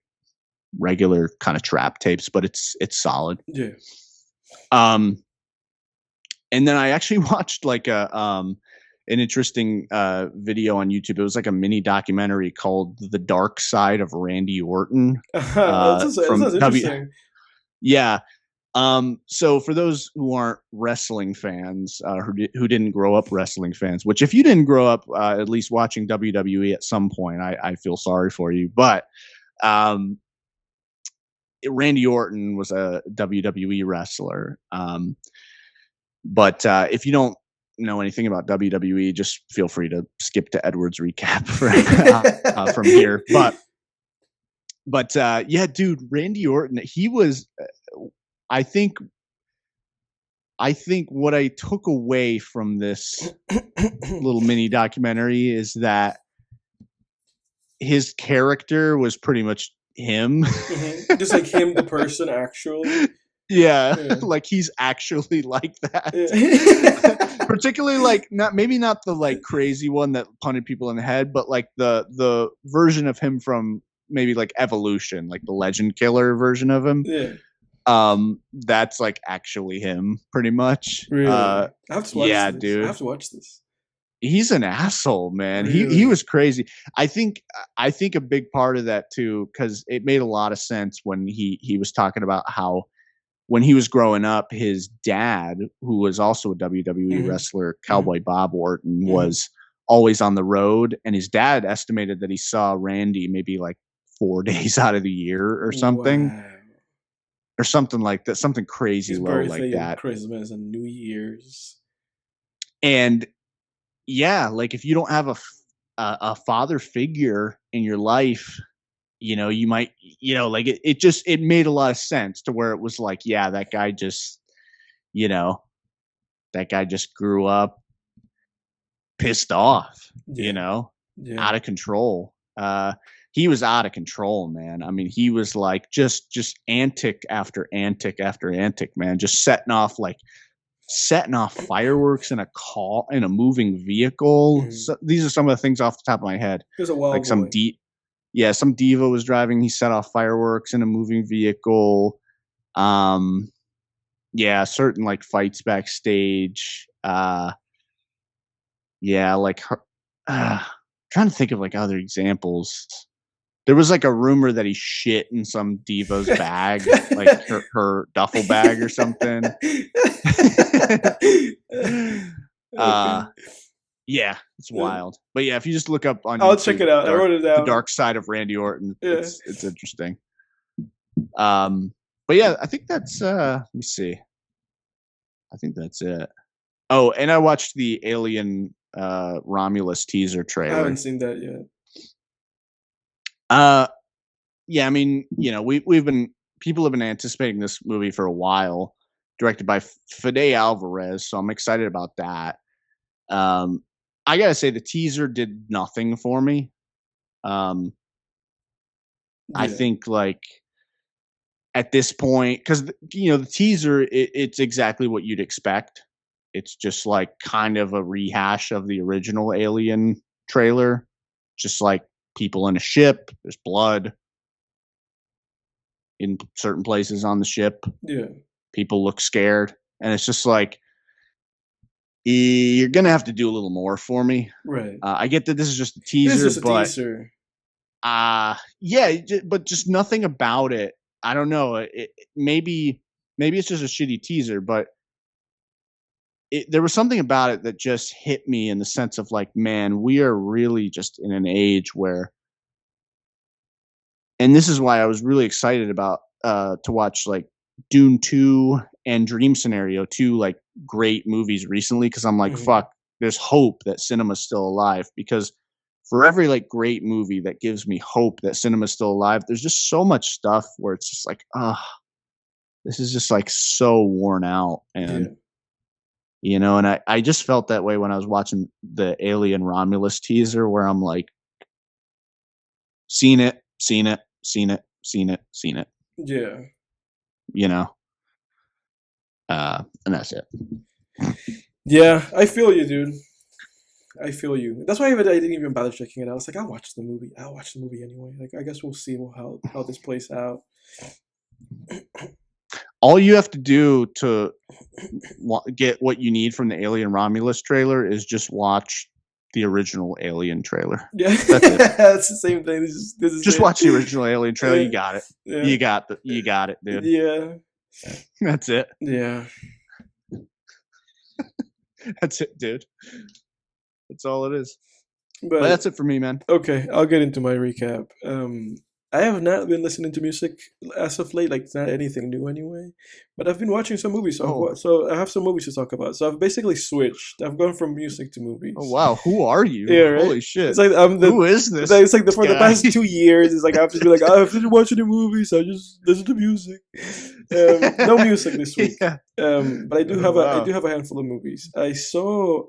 regular kind of trap tapes, but it's solid. Yeah. And then I actually watched like an interesting video on YouTube. It was like a mini documentary called "The Dark Side of Randy Orton." That's interesting. Yeah. So for those who aren't wrestling fans, who didn't grow up wrestling fans, which if you didn't grow up at least watching WWE at some point, I feel sorry for you. But Randy Orton was a WWE wrestler. But if you don't know anything about WWE, just feel free to skip to Edward's recap from here. But yeah, dude, Randy Orton, he was. I think what I took away from this little mini documentary is that his character was pretty much him. Mm-hmm. Just like him, the person, actually. Yeah. Like he's actually like that. Yeah. Particularly like maybe not the like crazy one that punted people in the head, but like the version of him from maybe like Evolution, like the Legend Killer version of him. Yeah. That's like actually him pretty much. Really? I have to watch this. Dude. I have to watch this. He's an asshole, man. Really? He was crazy. I think a big part of that too, because it made a lot of sense when he was talking about how when he was growing up, his dad, who was also a WWE wrestler, Cowboy Bob Orton, was always on the road, and his dad estimated that he saw Randy maybe like 4 days out of the year or something. Wow. Or something like that, something crazy His low birthday like that. Christmas and New Year's. And yeah, like if you don't have a father figure in your life, you might, like it made a lot of sense to where it was like, yeah, that guy just grew up pissed off, out of control. He was out of control, man. I mean, he was like just antic after antic after antic, man. Just setting off fireworks in a moving vehicle. So these are some of the things off the top of my head. He was a wild boy. Some diva was driving. He set off fireworks in a moving vehicle. Certain like fights backstage. Like her. Trying to think of like other examples. There was like a rumor that he shit in some diva's bag, like her duffel bag or something. uh, Okay. yeah, it's Yeah. wild. But yeah, if you just look up on I'll check YouTube, it out. I wrote it the down. dark side of Randy Orton, Yeah. it's interesting. But yeah, I think that's let me see. I think that's it. Oh, and I watched the Alien Romulus teaser I haven't trailer. seen that yet. Yeah, I mean, we've been people have been anticipating this movie for a while, directed by Fede Alvarez, so I'm excited about that. Um, I gotta say the teaser did nothing for me. Um, I Yeah. think like at this point, because the teaser, it's exactly what you'd expect. It's just like kind of a rehash of the original Alien trailer, just like people in a ship. There's blood in certain places on the ship. Yeah. People look scared, and it's just like you're gonna have to do a little more for me. Right. I get that this is just a It is teaser, just a but teaser. yeah, but just nothing about it. I don't know. Maybe it's just a shitty teaser, but there was something about it that just hit me in the sense of like, man, we are really just in an age where, and this is why I was really excited about to watch like Dune 2 and Dream Scenario 2, like great movies recently, because I'm like, Mhm. fuck, there's hope that cinema's still alive. Because for every like great movie that gives me hope that cinema's still alive, there's just so much stuff where it's just like, this is just like so worn out. Yeah. And I just felt that way when I was watching the Alien Romulus teaser, where I'm like, seen it, seen it, seen it, seen it, seen it, Yeah. you know? And that's it. Yeah. I feel you, dude. I feel you. That's why I didn't even bother checking it out. I was like, I'll watch the movie. I'll watch the movie anyway. Like, I guess we'll see how this plays out. All you have to do to get what you need from the Alien Romulus trailer is just watch the original Alien trailer. Yeah, That's it. it's the same thing. This is Just it. watch the original Alien trailer. Yeah. You got it. Yeah. You got it, dude. Yeah. That's it. Yeah. That's it, dude. That's all it is. But But that's it for me, man. okay, I'll get into my recap. I have not been listening to music as of late, like not anything new anyway. But I've been watching some movies, Oh. so I have some movies to talk about. So I've basically switched. I've gone from music to movies. Oh wow, who are you? Yeah, right. Holy shit! It's like Who is this? It's like for the guy? past 2 years, it's like I have to be like, I have to watch the movies. I just listen to music. No music this week. Yeah. But I do Oh, have wow. a handful of movies. I saw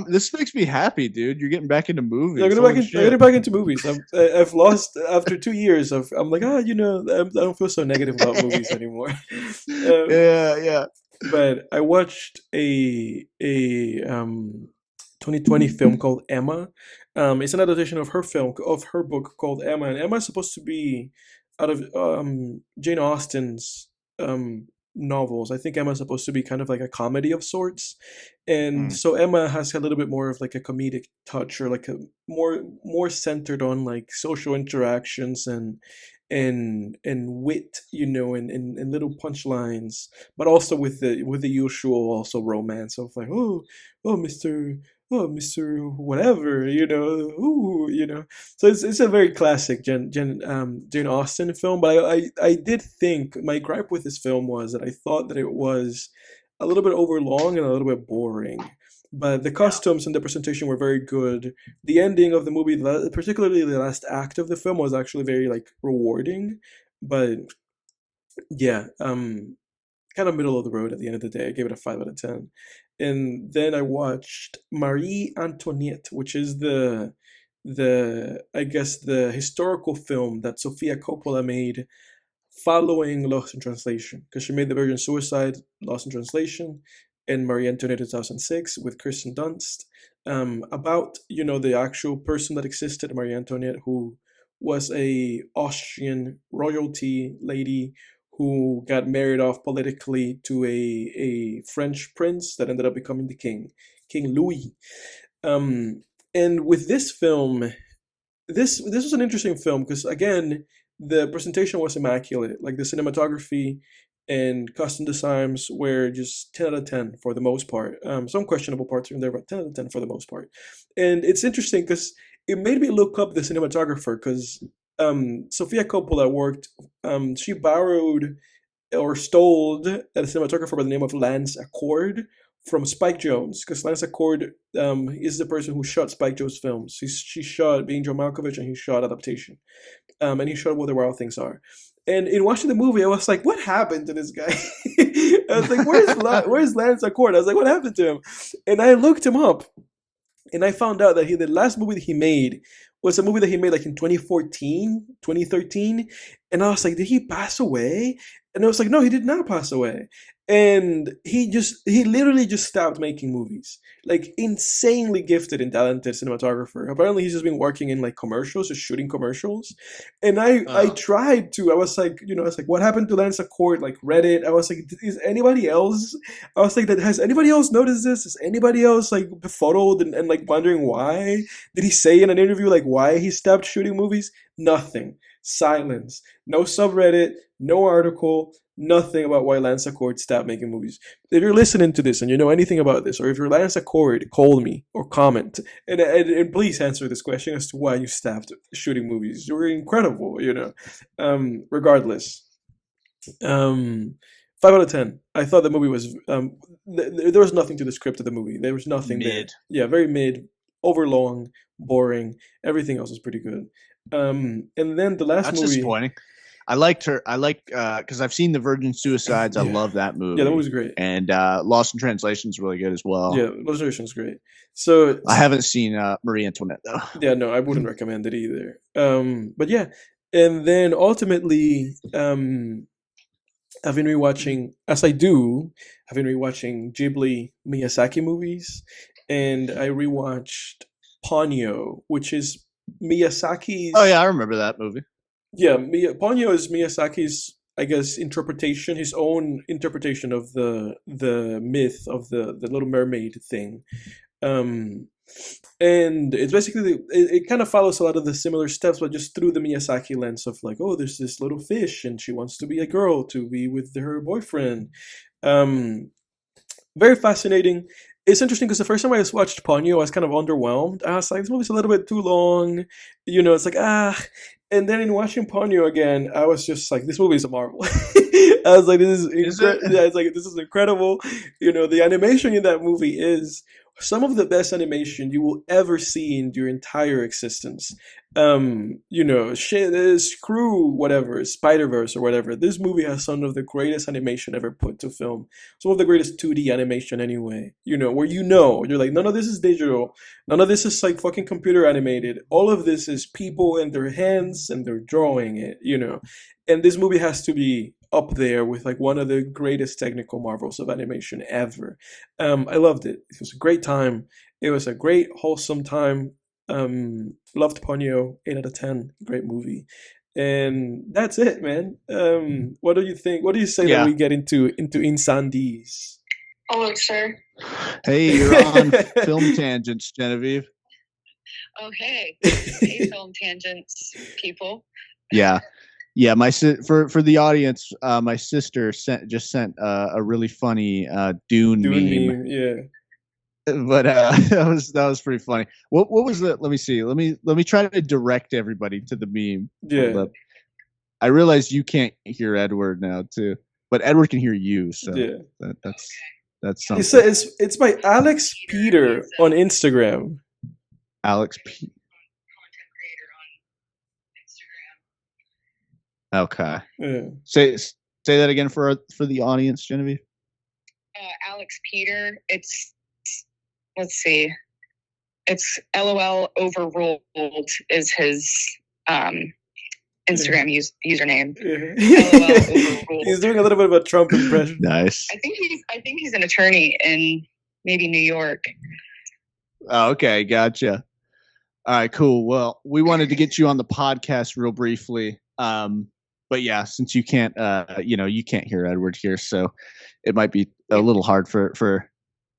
This makes me happy, dude. You're getting back into movies. I'm Holy getting shit. back into movies. I've lost after 2 years. I'm like, I don't feel so negative about movies anymore. Yeah. But I watched a 2020 film called Emma. It's an adaptation of her book called Emma, and Emma is supposed to be out of Jane Austen's novels. I think Emma is supposed to be kind of like a comedy of sorts, and Mm. so Emma has a little bit more of like a comedic touch, or like a more centered on like social interactions and wit, and little punchlines, but also with the usual also romance of like, oh Mr. Whatever, So it's a very classic Jane Austen film. But I did think my gripe with this film was that I thought that it was a little bit overlong and a little bit boring. But the costumes and the presentation were very good. The ending of the movie, particularly the last act of the film, was actually very like rewarding. But yeah, kind of middle of the road at the end of the day. I gave it a 5 out of 10. And then I watched Marie Antoinette, which is the I guess the historical film that Sofia Coppola made following Lost in Translation, because she made The Virgin Suicide, Lost in Translation, and Marie Antoinette 2006 with Kirsten Dunst, about the actual person that existed, Marie Antoinette, who was a Austrian royalty lady who got married off politically to a French prince that ended up becoming the king, King Louis. And with this film, this was an interesting film because again, the presentation was immaculate. Like the cinematography and costume designs were just 10 out of 10 for the most part. Some questionable parts here and there, but 10 out of 10 for the most part. And it's interesting because it made me look up the cinematographer because Sofia Coppola worked, she borrowed or stole a cinematographer by the name of Lance Accord from Spike Jonze, because Lance Accord is the person who shot Spike Jonze films. She shot Being John Malkovich and he shot Adaptation. And he shot What the Wild Things Are. And in watching the movie, I was like, what happened to this guy? I was like, where's Lance Accord? I was like, what happened to him? And I looked him up. And I found out that the last movie that he made was a movie that he made like in 2014, 2013. And I was like, did he pass away? And I was like, no, he did not pass away. And he literally just stopped making movies. Like, insanely gifted and talented cinematographer. Apparently he's just been working in like commercials, just shooting commercials. And I tried to, I was like, what happened to Lance Accord? Like, Reddit. I was like, is anybody else? I was like, has anybody else noticed this? Is anybody else like befuddled and like wondering why? Did he say in an interview like why he stopped shooting movies? Nothing. Silence. No subreddit, no article, nothing about why Lance Accord stopped making movies. If you're listening to this and you know anything about this, or if you're Lance Accord, call me or comment and please answer this question as to why you stopped shooting movies. You were incredible, regardless. 5 out of 10. I thought the movie was there was nothing to the script of the movie. There was nothing Mid. there. Yeah, very mid, overlong, boring. Everything else was pretty good. And then the last That's movie. disappointing. I liked her. I like because I've seen the Virgin Suicides. I love that movie. Yeah, that was great. And Lost in Translation is really good as well. Yeah, Lost in Translation is great. So I haven't seen Marie Antoinette though. Yeah, no, I wouldn't recommend it either. But yeah, and then ultimately, I've been rewatching, as I do, I've been rewatching Ghibli Miyazaki movies, and I rewatched Ponyo, which is Miyazaki's. Oh yeah, I remember that movie. Yeah, Ponyo is Miyazaki's, I guess, interpretation, his own interpretation of the myth of the Little Mermaid thing. And it's basically, it kind of follows a lot of the similar steps, but just through the Miyazaki lens of like, oh, there's this little fish and she wants to be a girl to be with her boyfriend. Very fascinating. It's interesting because the first time I just watched Ponyo, I was kind of underwhelmed. I was like, this movie's a little bit too long. It's like, And then in watching Ponyo again, I was just like, this movie is a marvel. I was like, this is yeah, it's like, this is incredible. The animation in that movie is some of the best animation you will ever see in your entire existence. Screw whatever, Spider-Verse or whatever. This movie has some of the greatest animation ever put to film. Some of the greatest 2D animation anyway. Where you're like, none of this is digital. None of this is like fucking computer animated. All of this is people and their hands and they're drawing it, And this movie has to be up there with like one of the greatest technical marvels of animation ever. I loved it. It was a great time. It was a great wholesome time. Loved Ponyo, 8 out of 10. Great movie. And that's it, man. What do you think? What do you say that we get into Incendies? Hello, sir. Hey, you're on Film Tangents, Genevieve. Okay. Hey, Film Tangents people. Yeah. Yeah, for the audience, my sister just sent a really funny Dune meme. Yeah, but that was pretty funny. What was the? Let me see. Let me try to direct everybody to the meme. Yeah. I realize you can't hear Edward now too, but Edward can hear you. So yeah, that's something. It's by Alex Peter on Instagram. Alex P. Okay. Yeah. Say that again for the audience, Genevieve. Alex Peter. Let's see. It's LOL overruled is his Instagram username. Yeah. LOL overruled. He's doing a little bit of a Trump impression. Nice. I think he's an attorney in maybe New York. Oh, okay, gotcha. All right, cool. Well, we wanted to get you on the podcast real briefly. But yeah, since you can't, you can't hear Edward here, so it might be a little hard for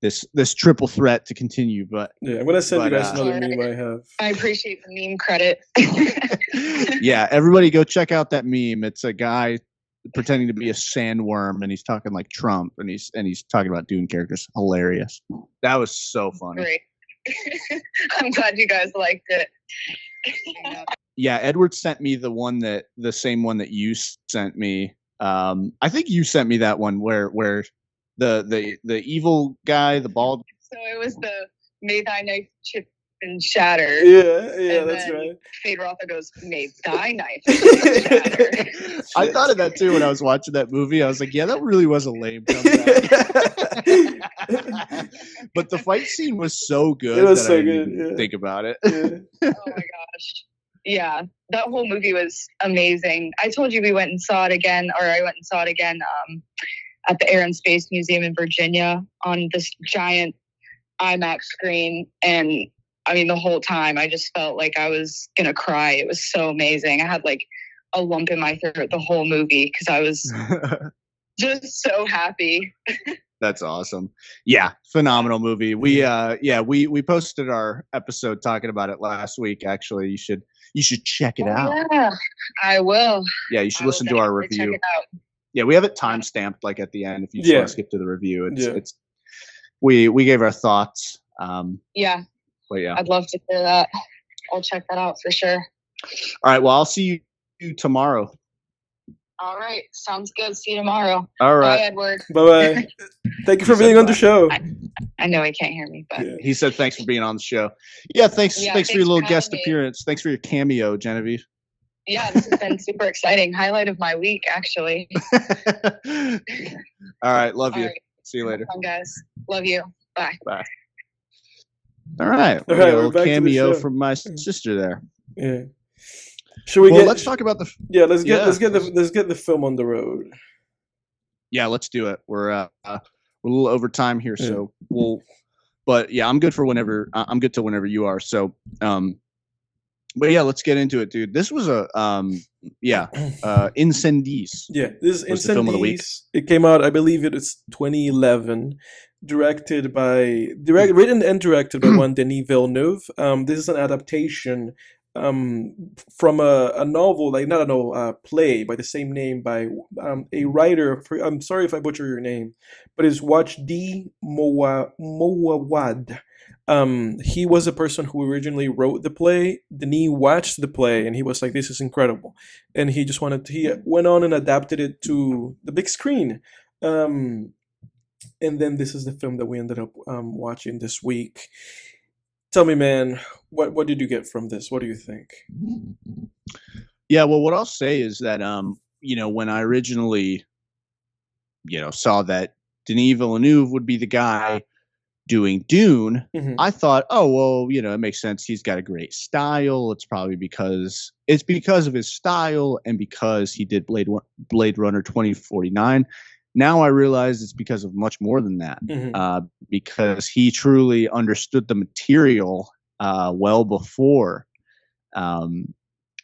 this triple threat to continue. But yeah, I'm gonna send you guys another meme I have. I appreciate the meme credit. Yeah, everybody go check out that meme. It's a guy pretending to be a sandworm, and he's talking like Trump, and he's talking about Dune characters. Hilarious. That was so funny. Great. I'm glad you guys liked it. Yeah, Edward sent me the same one that you sent me. I think you sent me that one where the evil guy, the bald. So it was the "May thy knife chip and shatter." Yeah, and that's then right. Fade Rotha goes, "May thy knife shatter." I thought of that too when I was watching that movie. I was like, yeah, that really was a lame comeback. But the fight scene was so good. It was that so I didn't good, even yeah. think about it. Yeah. Oh my gosh. Yeah, that whole movie was amazing. I told you I went and saw it again at the Air and Space Museum in Virginia on this giant IMAX screen. And I mean, the whole time I just felt like I was going to cry. It was so amazing. I had like a lump in my throat the whole movie because I was just so happy. That's awesome. Yeah, phenomenal movie. We posted our episode talking about it last week. Actually, you should check it out. Yeah, I will. Yeah, you should listen to our review. Check it out. Yeah, we have it time stamped like at the end if you just want to skip to the review. It's we gave our thoughts. Yeah. But yeah. I'd love to hear that. I'll check that out for sure. All right, well, I'll see you tomorrow. All right, sounds good. See you tomorrow. All right. Bye, Edward. Bye-bye. Thank you for being on the show. I know he can't hear me, but He said thanks for being on the show. Yeah, thanks for your little guest me. appearance. Thanks for your cameo, Genevieve. Yeah, this has been super exciting. Highlight of my week, actually. All right, love you. All right. See you later. Fun, guys. Love you. Bye. Bye. All right. All right, a we're little back to the cameo show. from my sister there. Yeah. Should we Let's talk about the. let's get the film on the road. Yeah, let's do it. We're a little over time here, so but yeah, I'm good for whenever. I'm good till whenever you are. So, but yeah, let's get into it, dude. This was Incendies. Yeah, this is Was the film of the week. Incendies. It came out, I believe it is 2011. Written and directed by one Denis Villeneuve. This is an adaptation from a novel, like not a novel, play by the same name by a writer. I'm sorry if I butcher your name, but it's Wajdi Mowawad. He was the person who originally wrote the play. Denis watched the play and he was like, "This is incredible," and he went on and adapted it to the big screen. And then this is the film that we ended up watching this week. Tell me, man, what did you get from this? What do you think? Yeah, well, what I'll say is that when I originally saw that Denis Villeneuve would be the guy doing Dune, I thought, oh well, it makes sense. He's got a great style. It's probably because of his style and because he did Blade Runner 2049. Now I realize it's because of much more than that, because he truly understood the material well before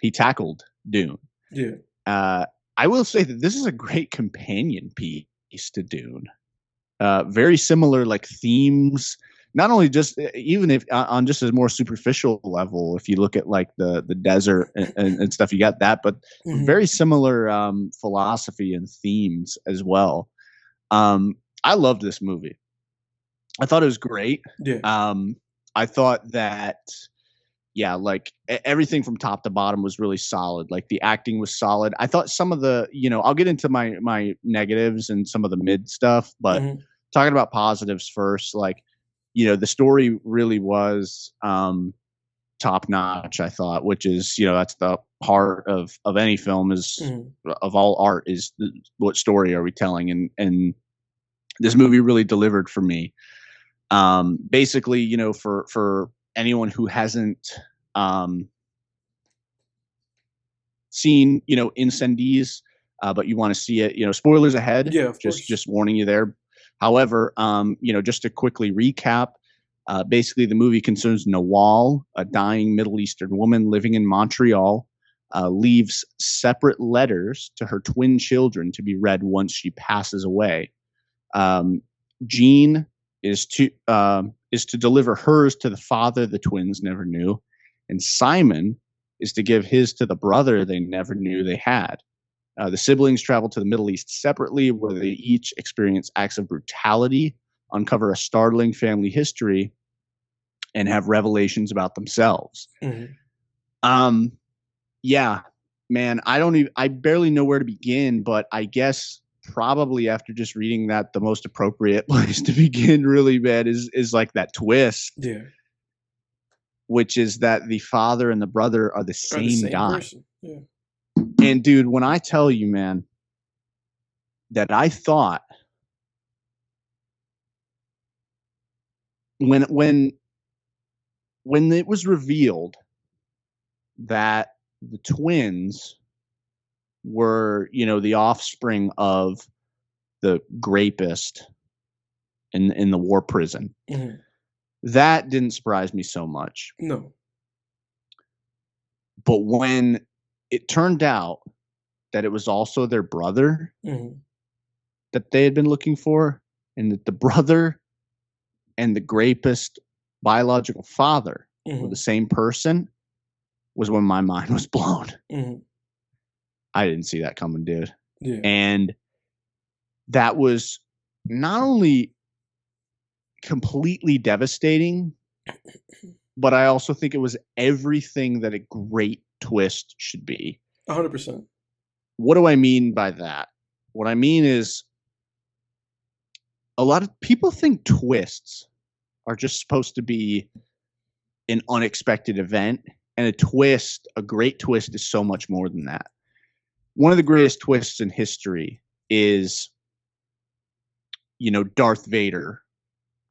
he tackled Dune. Yeah. I will say that this is a great companion piece to Dune. Very similar, like themes. Not only just even if on just a more superficial level, if you look at like the desert and stuff, you got that, but very similar philosophy and themes as well. I loved this movie. I thought it was great. Yeah. I thought that, like everything from top to bottom was really solid. Like the acting was solid. I thought some of the, I'll get into my negatives and some of the mid stuff, but talking about positives first, like, the story really was top notch, I thought, which is, that's the heart of any film is of all art is what story are we telling? And this movie really delivered for me. Basically, for anyone who hasn't seen, Incendies, but you want to see it, spoilers ahead. Yeah, of course. Just warning you there. However, just to quickly recap, basically the movie concerns Nawal, a dying Middle Eastern woman living in Montreal, leaves separate letters to her twin children to be read once she passes away. Jean is to deliver hers to the father the twins never knew, and Simon is to give his to the brother they never knew they had. The siblings travel to the Middle East separately, where they each experience acts of brutality, uncover a startling family history, and have revelations about themselves. Yeah, man, I barely know where to begin, but I guess probably after just reading that, the most appropriate place to begin really, man, is like that twist. Yeah. Which is that the father and the brother are the same guy. Person. Yeah. And dude, when I tell you, man, that I thought when it was revealed that the twins were, the offspring of the rapist in the war prison, that didn't surprise me so much. No. But when it turned out that it was also their brother that they had been looking for, and that the brother and the rapist biological father were the same person, was when my mind was blown. I didn't see that coming, dude. Yeah. And that was not only completely devastating, but I also think it was everything that a great twist should be. 100%. What do I mean by that? What I mean is, a lot of people think twists are just supposed to be an unexpected event, and a great twist is so much more than that. One of the greatest twists in history is, Darth Vader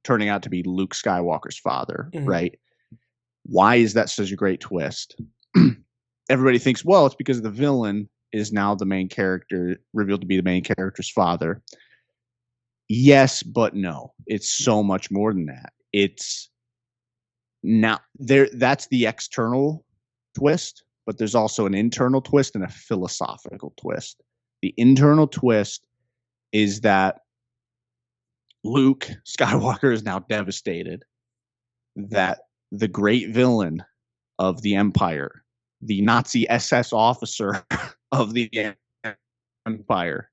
turning out to be Luke Skywalker's father, right? Why is that such a great twist? Everybody thinks, well, it's because the villain is now the main character, revealed to be the main character's father. Yes, but no. It's so much more than that. It's not there. That's the external twist, but there's also an internal twist and a philosophical twist. The internal twist is that Luke Skywalker is now devastated that the great villain of the Empire, the Nazi SS officer of the Empire,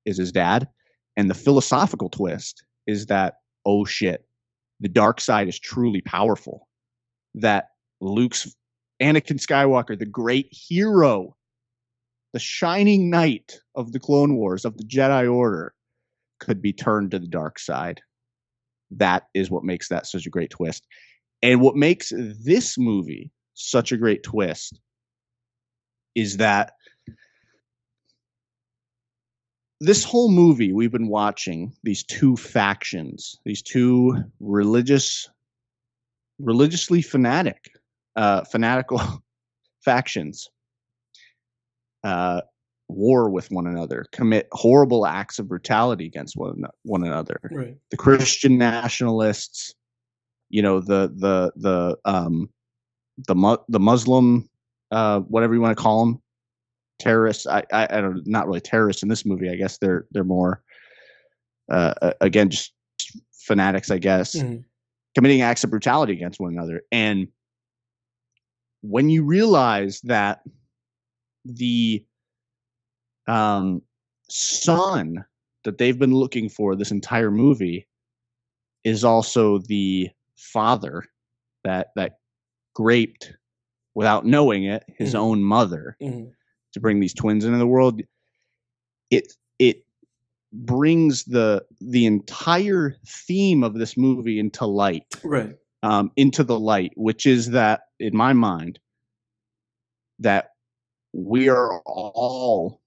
is his dad. And the philosophical twist is that, oh shit, the dark side is truly powerful. That Anakin Skywalker, the great hero, the shining knight of the Clone Wars, of the Jedi Order, could be turned to the dark side. That is what makes that such a great twist. And what makes this movie such a great twist is that this whole movie we've been watching, these two factions, these two religiously fanatical factions, war with one another, commit horrible acts of brutality against one another. Right. The Christian nationalists, the Muslim, whatever you want to call them, terrorists. I don't, not really terrorists in this movie. I guess they're more again just fanatics, I guess, committing acts of brutality against one another. And when you realize that the son that they've been looking for this entire movie is also the father that raped, without knowing it, his own mother to bring these twins into the world, it brings the entire theme of this movie into light. Right. Into the light, which is that, in my mind, that we are all,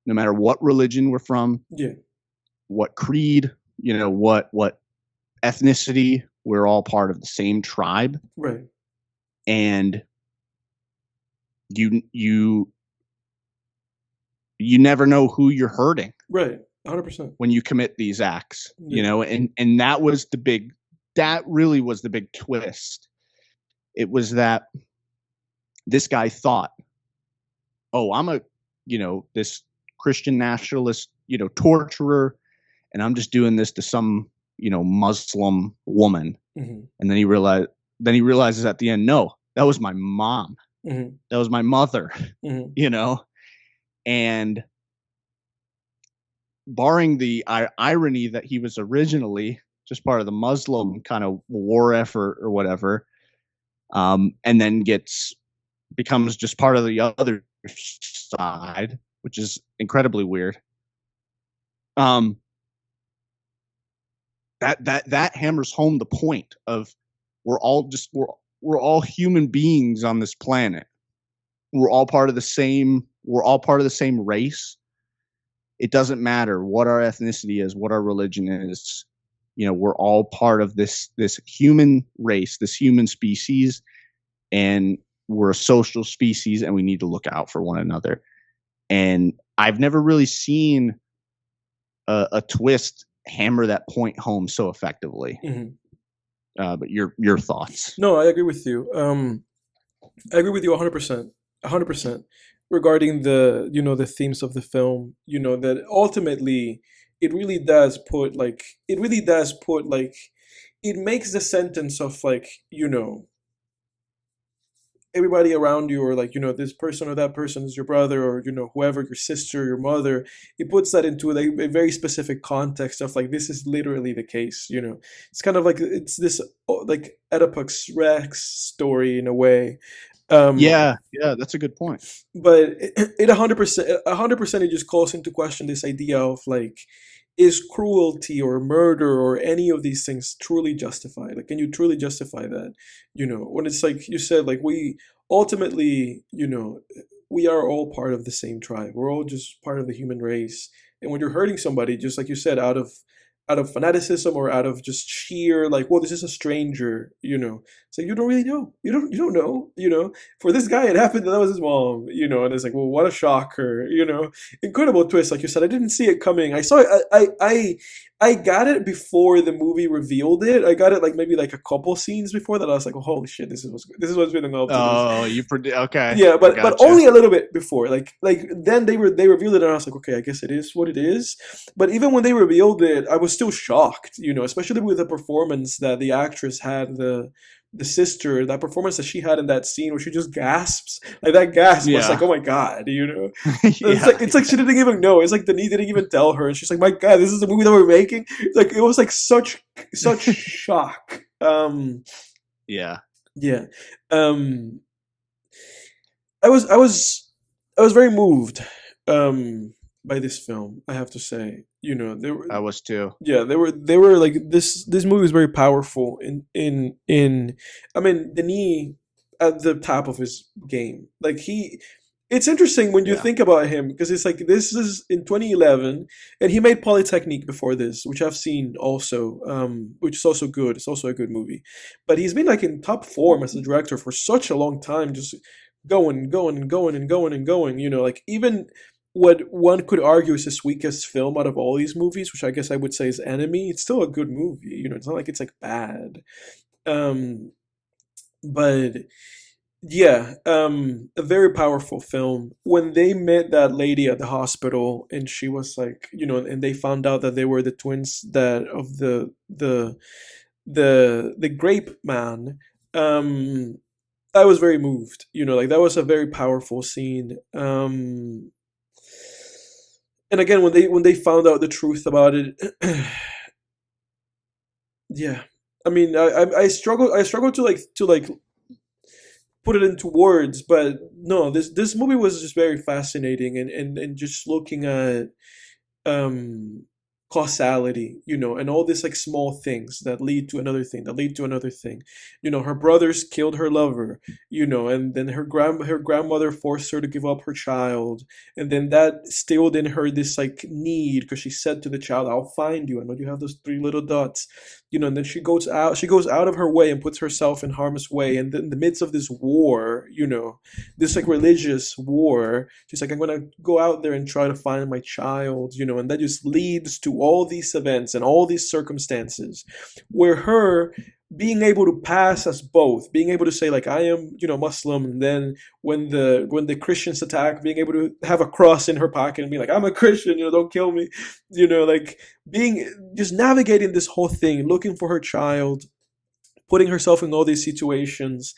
no matter what religion we're from, what creed, what ethnicity, we're all part of the same tribe. Right. And you never know who you're hurting. Right. 100%. When you commit these acts, and that really was the big twist. It was that this guy thought, oh, I'm this Christian nationalist, torturer, and I'm just doing this to some, Muslim woman. And then he realizes at the end, no, that was my mom. That was my mother, And barring the irony that he was originally just part of the Muslim kind of war effort or whatever, and then becomes just part of the other side, which is incredibly weird. That hammers home the point of we're all human beings on this planet. We're all part of the same race. It doesn't matter what our ethnicity is, what our religion is. We're all part of this human race, this human species, and we're a social species, and we need to look out for one another. And I've never really seen a twist hammer that point home so effectively. But your thoughts? No, I agree with you. I agree with you 100%, regarding the themes of the film. That ultimately it really does put it makes the sentence of everybody around you, or this person or that person is your brother, or whoever, your sister, your mother. It puts that into a very specific context of this is literally the case. It's kind of it's this Oedipus Rex story in a way. Yeah, that's a good point. But it 100% it just calls into question this idea of is cruelty or murder or any of these things truly justified? Can you truly justify that? When it's you said, we ultimately, we are all part of the same tribe. We're all just part of the human race. And when you're hurting somebody, just like you said, out of fanaticism or out of just sheer well, this is a stranger, so you don't really know, you don't know, for this guy it happened that was his mom, and it's well, what a shocker, incredible twist. Like you said, I didn't see it coming. I saw it, I got it before the movie revealed it. I got it maybe a couple scenes before that. I was oh, holy shit, this is what's been involved. Oh, you okay? Yeah, but only a little bit before. Then they revealed it, and I was okay, I guess it is what it is. But even when they revealed it, I was still shocked. Especially with the performance that the actress had, the sister, that performance that she had in that scene where she just gasps. That gasp was oh my god, It's she didn't even know. It's Denis didn't even tell her, and she's my god, this is the movie that we're making. It was such shock. Yeah. I was very moved by this film, I have to say. I was too. Yeah, they were this movie is very powerful in I mean, Denis at the top of his game. It's interesting when you think about him, because it's this is in 2011, and he made Polytechnique before this, which I've seen also, which is also good. It's also a good movie. But he's been in top form as a director for such a long time, just going, even what one could argue is his weakest film out of all these movies, which I guess I would say is Enemy. It's still a good movie. It's not it's bad. But yeah, a very powerful film. When they met that lady at the hospital, and she was and they found out that they were the twins that of the grape man. I was very moved. That was a very powerful scene. And again, when they found out the truth about it, yeah. I mean, I struggle to put it into words, but no, this movie was just very fascinating, and just looking at causality, and all these small things that lead to another thing, that lead to another thing. Her brothers killed her lover, and then her grandmother forced her to give up her child, and then that instilled in her this need, because she said to the child, "I'll find you. I know you have those 3 little dots," and then she goes out of her way and puts herself in harm's way, and in the midst of this war, this religious war, she's I'm gonna go out there and try to find my child, and that just leads to all these events and all these circumstances where her being able to pass as both, being able to say I am, Muslim, and then when the Christians attack, being able to have a cross in her pocket and be I'm a Christian, don't kill me, being just navigating this whole thing, looking for her child, putting herself in all these situations.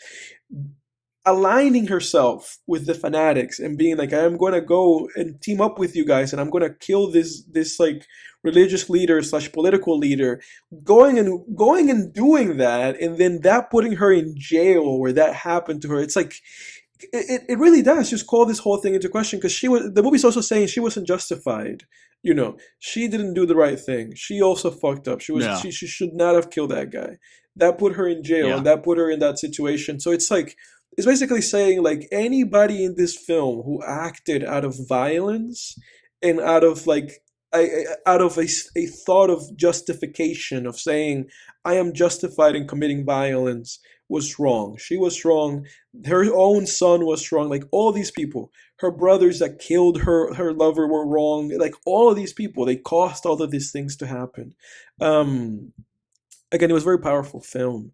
aligning herself with the fanatics and being like, I'm going to go and team up with you guys, and I'm going to kill this like religious leader slash political leader, going and doing that, and then that putting her in jail where that happened to her. It's like it really does just call this whole thing into question, because the movie's also saying she wasn't justified. She didn't do the right thing. She also fucked up. Yeah. She should not have killed that guy. That put her in jail, Yeah. and that put her in that situation. So it's like, it's basically saying like anybody in this film who acted out of violence and out of like out of a thought of justification of saying I am justified in committing violence was wrong. She was wrong. Her own son was wrong. Like all these people, her brothers that killed her lover were wrong. Like all of these people, they caused all of these things to happen. Again, it was a very powerful film,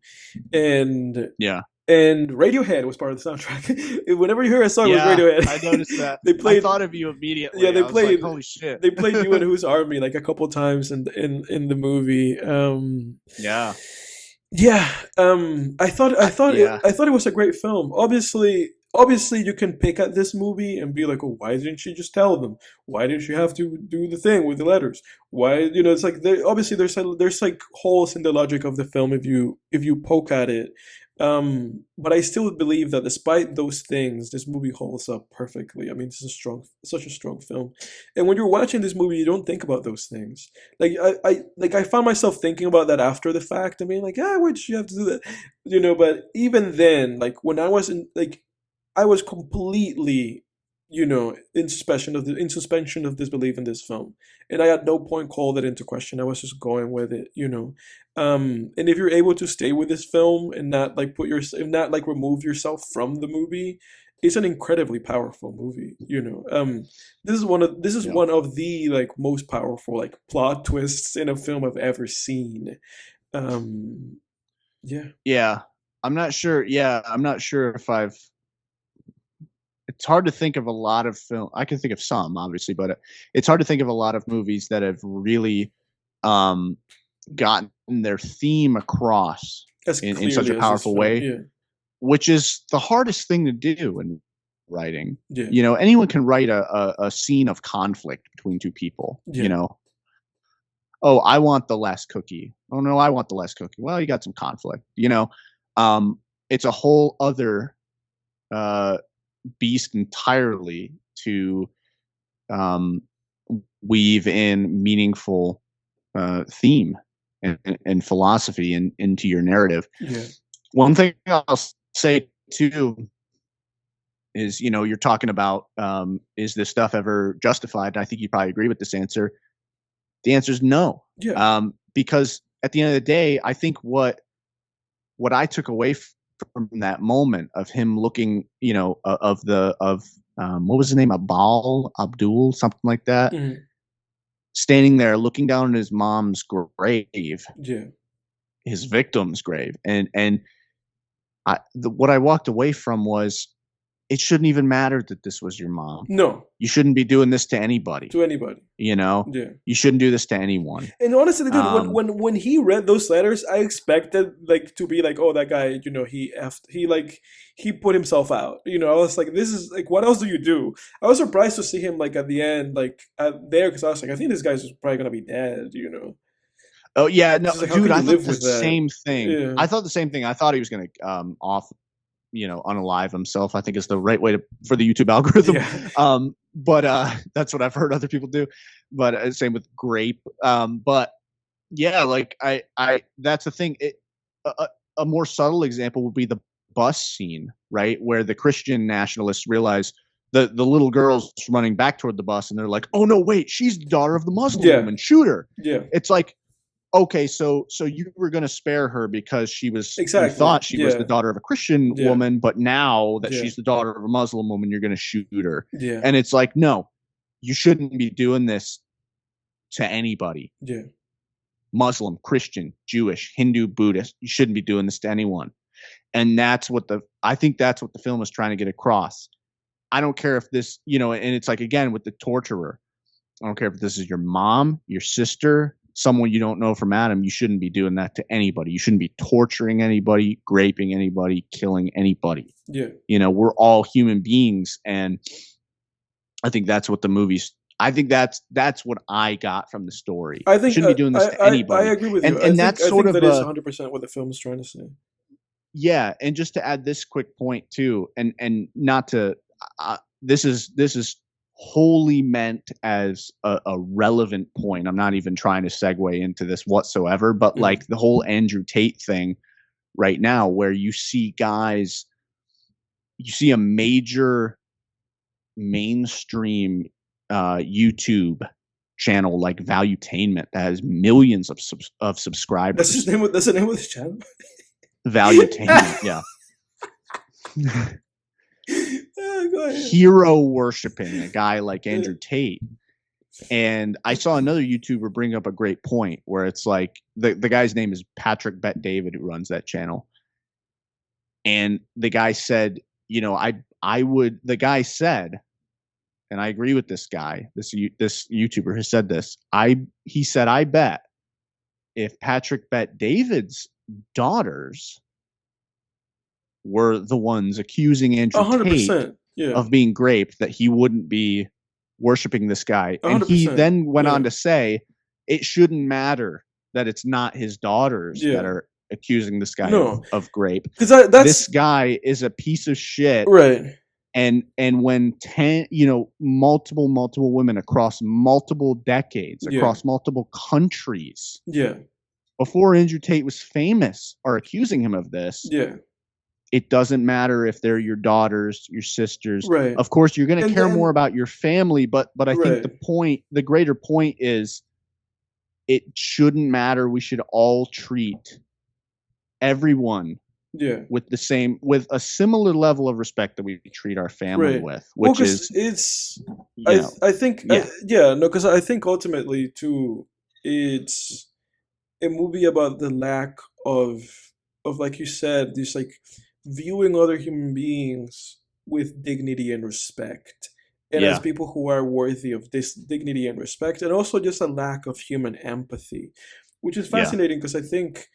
and Yeah. and Radiohead was part of the soundtrack. Whenever you hear a song with Yeah, Radiohead, I noticed that. They played. I thought of you immediately. Yeah, they I was like, played- holy shit. They played "You and Whose Army" like a couple times in the movie. Yeah. Yeah, I thought Yeah. I thought it was a great film. Obviously, you can pick at this movie and be like, "Oh, why didn't she just tell them? Why did she have to do the thing with the letters? Why, it's like obviously there's like holes in the logic of the film if you poke at it." But I still believe that despite those things, this movie holds up perfectly. I mean, this is such a strong film. And when you're watching this movie, you don't think about those things. Like I found myself thinking about that after the fact. I mean, like, why did she have to do that? But even then, like when I was I was completely, in suspension of disbelief in this film, and I at no point called it into question. I was just going with it. And if you're able to stay with this film and not like remove yourself from the movie, it's an incredibly powerful movie. This is Yeah. one of the like most powerful like plot twists in a film I've ever seen. Yeah. Yeah. I'm not sure. Yeah. I'm not sure if it's hard to think of a lot of film. I can think of some, obviously, but it's hard to think of a lot of movies that have really gotten their theme across As in clearly such a as this powerful film, way, Yeah. which is the hardest thing to do in writing. Yeah. Anyone can write a scene of conflict between two people. Yeah. Oh, I want the less cookie. Oh no, I want the less cookie. Well, you got some conflict. It's a whole other beast entirely to weave in meaningful theme and philosophy into your narrative. Yeah. One thing I'll say too is, you're talking about is this stuff ever justified? And I think you probably agree with this answer. The answer is no. Yeah. Because at the end of the day, I think what I took away from that moment of him looking, of what was his name, Abdul, something like that, Mhm. standing there looking down at his mom's grave, Yeah. his victim's grave, and what I walked away from was, it shouldn't even matter that this was your mom. No, You shouldn't be doing this to anybody. to anybody. Yeah. You shouldn't do this to anyone. And honestly, dude, Um, when he read those letters, I expected like to be like, oh, that guy, he put himself out. I was like, this is like, what else do you do? I was surprised to see him like at the end, like there, because I was like, I think this guy's probably gonna be dead. Oh yeah, no, It's like, how dude, can I you thought live the with that? same thing. Yeah. I thought the same thing. I thought he was gonna unalive himself. I think is the right way for the YouTube algorithm. Yeah. But that's what I've heard other people do. But same with Grape. But yeah, like I that's the thing. A more subtle example would be the bus scene, right, where the Christian nationalists realize the little girl's running back toward the bus, and they're like, "Oh no, wait, she's the daughter of the Muslim Yeah. woman. Shoot her!" Yeah. It's like, okay, so you were going to spare her because you Exactly. thought she was Yeah. the daughter of a Christian Yeah. woman, but now that Yeah. she's the daughter of a Muslim woman, you're going to shoot her. Yeah. And it's like, no, you shouldn't be doing this to anybody. Yeah. Muslim, Christian, Jewish, Hindu, Buddhist. You shouldn't be doing this to anyone. And I think that's what the film is trying to get across. I don't care if this, and it's like, again, with the torturer, I don't care if this is your mom, your sister, someone you don't know from Adam, you shouldn't be doing that to anybody. You shouldn't be torturing anybody, raping anybody, killing anybody. Yeah. We're all human beings, and I think that's what the movies. I think that's what I got from the story. I think you shouldn't be doing this to anybody. I agree with you. And that's sort of that is 100% what the film is trying to say. Yeah, and just to add this quick point too, and not to this is wholly meant as a relevant point. I'm not even trying to segue into this whatsoever, but like the whole Andrew Tate thing right now, where you see a major mainstream YouTube channel like Valuetainment that has millions of subscribers. That's the name of this channel. Valuetainment, yeah. Go ahead. Hero worshiping a guy like Andrew Tate. And I saw another YouTuber bring up a great point where it's like the guy's name is Patrick Bet David, who runs that channel. And the guy said, the guy said, and I agree with this guy, this YouTuber who said this. He said, I bet if Patrick Bet David's daughters were the ones accusing Andrew 100%, Tate of being raped, that he wouldn't be worshiping this guy. 100%, and he then went on to say, it shouldn't matter that it's not his daughters that are accusing this guy of rape. This guy is a piece of shit. Right. And when multiple women across multiple decades, across multiple countries, before Andrew Tate was famous, are accusing him of this. Yeah. It doesn't matter if they're your daughters, your sisters. Right. Of course, you're going to care more about your family, but I think the greater point is, it shouldn't matter. We should all treat everyone with a similar level of respect that we treat our family with, which I think I think ultimately too, it's a movie about the lack of like you said, this like viewing other human beings with dignity and respect, and as people who are worthy of this dignity and respect, and also just a lack of human empathy, which is fascinating because I think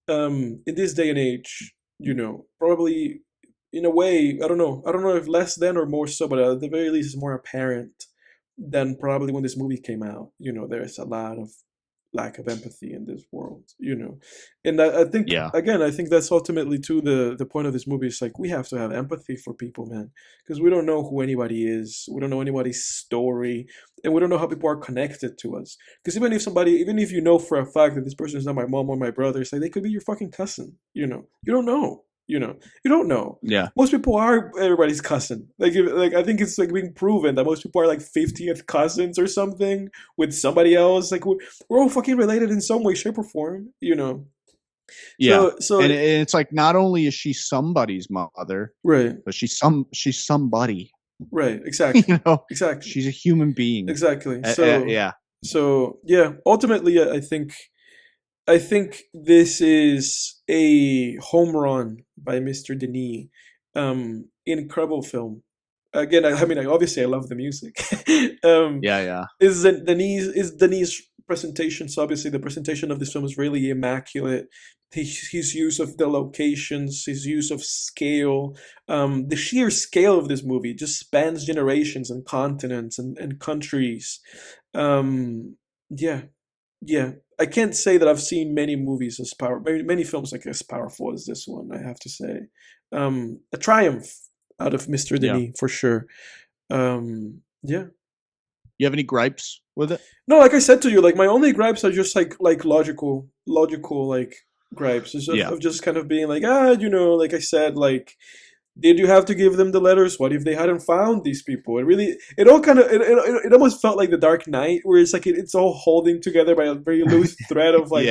in this day and age, probably in a way, I don't know if less than or more so, but at the very least, it's more apparent than probably when this movie came out. There's a lot of lack of empathy in this world, and I think again, I think that's ultimately too the point of this movie. Is like, we have to have empathy for people, man, because we don't know who anybody is, we don't know anybody's story, and we don't know how people are connected to us. Because even if you know for a fact that this person is not my mom or my brother, it's like they could be your fucking cousin. You don't know. You don't know. Yeah. Most people are everybody's cousin. Like I think it's like being proven that most people are like 50th cousins or something with somebody else. Like we're all fucking related in some way, shape, or form. Yeah. So and it's like, not only is she somebody's mother, right, but she's somebody. Right. Exactly. Exactly. She's a human being. Exactly. So ultimately, I think this is a home run by Mr. Denis. Incredible film. Again, I obviously I love the music. Is Denis' presentation? So obviously the presentation of this film is really immaculate. His use of the locations, his use of scale, the sheer scale of this movie just spans generations and continents and countries. I can't say that I've seen many movies many films like as powerful as this one, I have to say. A triumph out of Mr. Denis for sure. You have any gripes with it? No, like I said to you, like my only gripes are just like logical like gripes. Of just kind of being like, like I said, like, did you have to give them the letters? What if they hadn't found these people? It almost felt like The Dark Knight, where it's like it's all holding together by a very loose thread of like,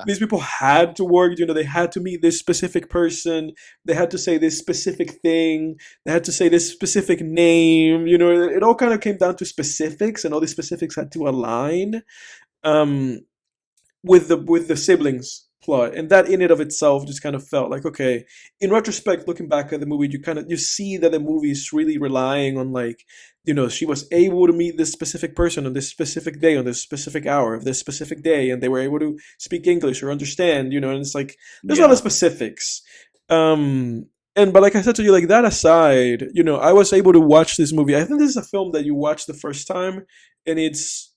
these people had to work, they had to meet this specific person, they had to say this specific thing, they had to say this specific name, it all kind of came down to specifics, and all these specifics had to align with the siblings plot, and that in and of itself just kind of felt like, okay, in retrospect, looking back at the movie, you see that the movie is really relying on, like, she was able to meet this specific person on this specific day, on this specific hour of this specific day, and they were able to speak English or understand, and it's like there's a lot of specifics. But like I said to you, like, that aside, I was able to watch this movie. I think this is a film that you watch the first time and it's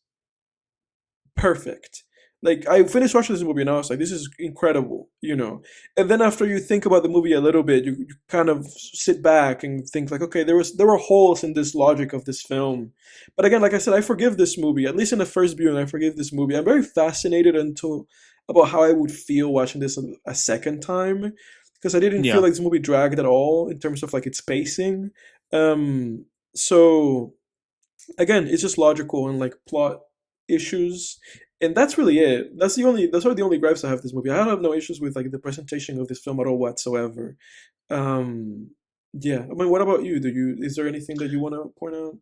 perfect. Like, I finished watching this movie and I was like, this is incredible, And then after you think about the movie a little bit, you kind of sit back and think like, okay, there were holes in this logic of this film. But again, like I said, I forgive this movie. At least in the first viewing, I forgive this movie. I'm very fascinated about how I would feel watching this a second time, because I didn't feel like this movie dragged at all in terms of like its pacing. So again, it's just logical and like plot issues, and that's really it. Those are the only gripes I have with this movie. I have no issues with like the presentation of this film at all whatsoever. Yeah, I mean, what about you? Is there anything that you want to point out?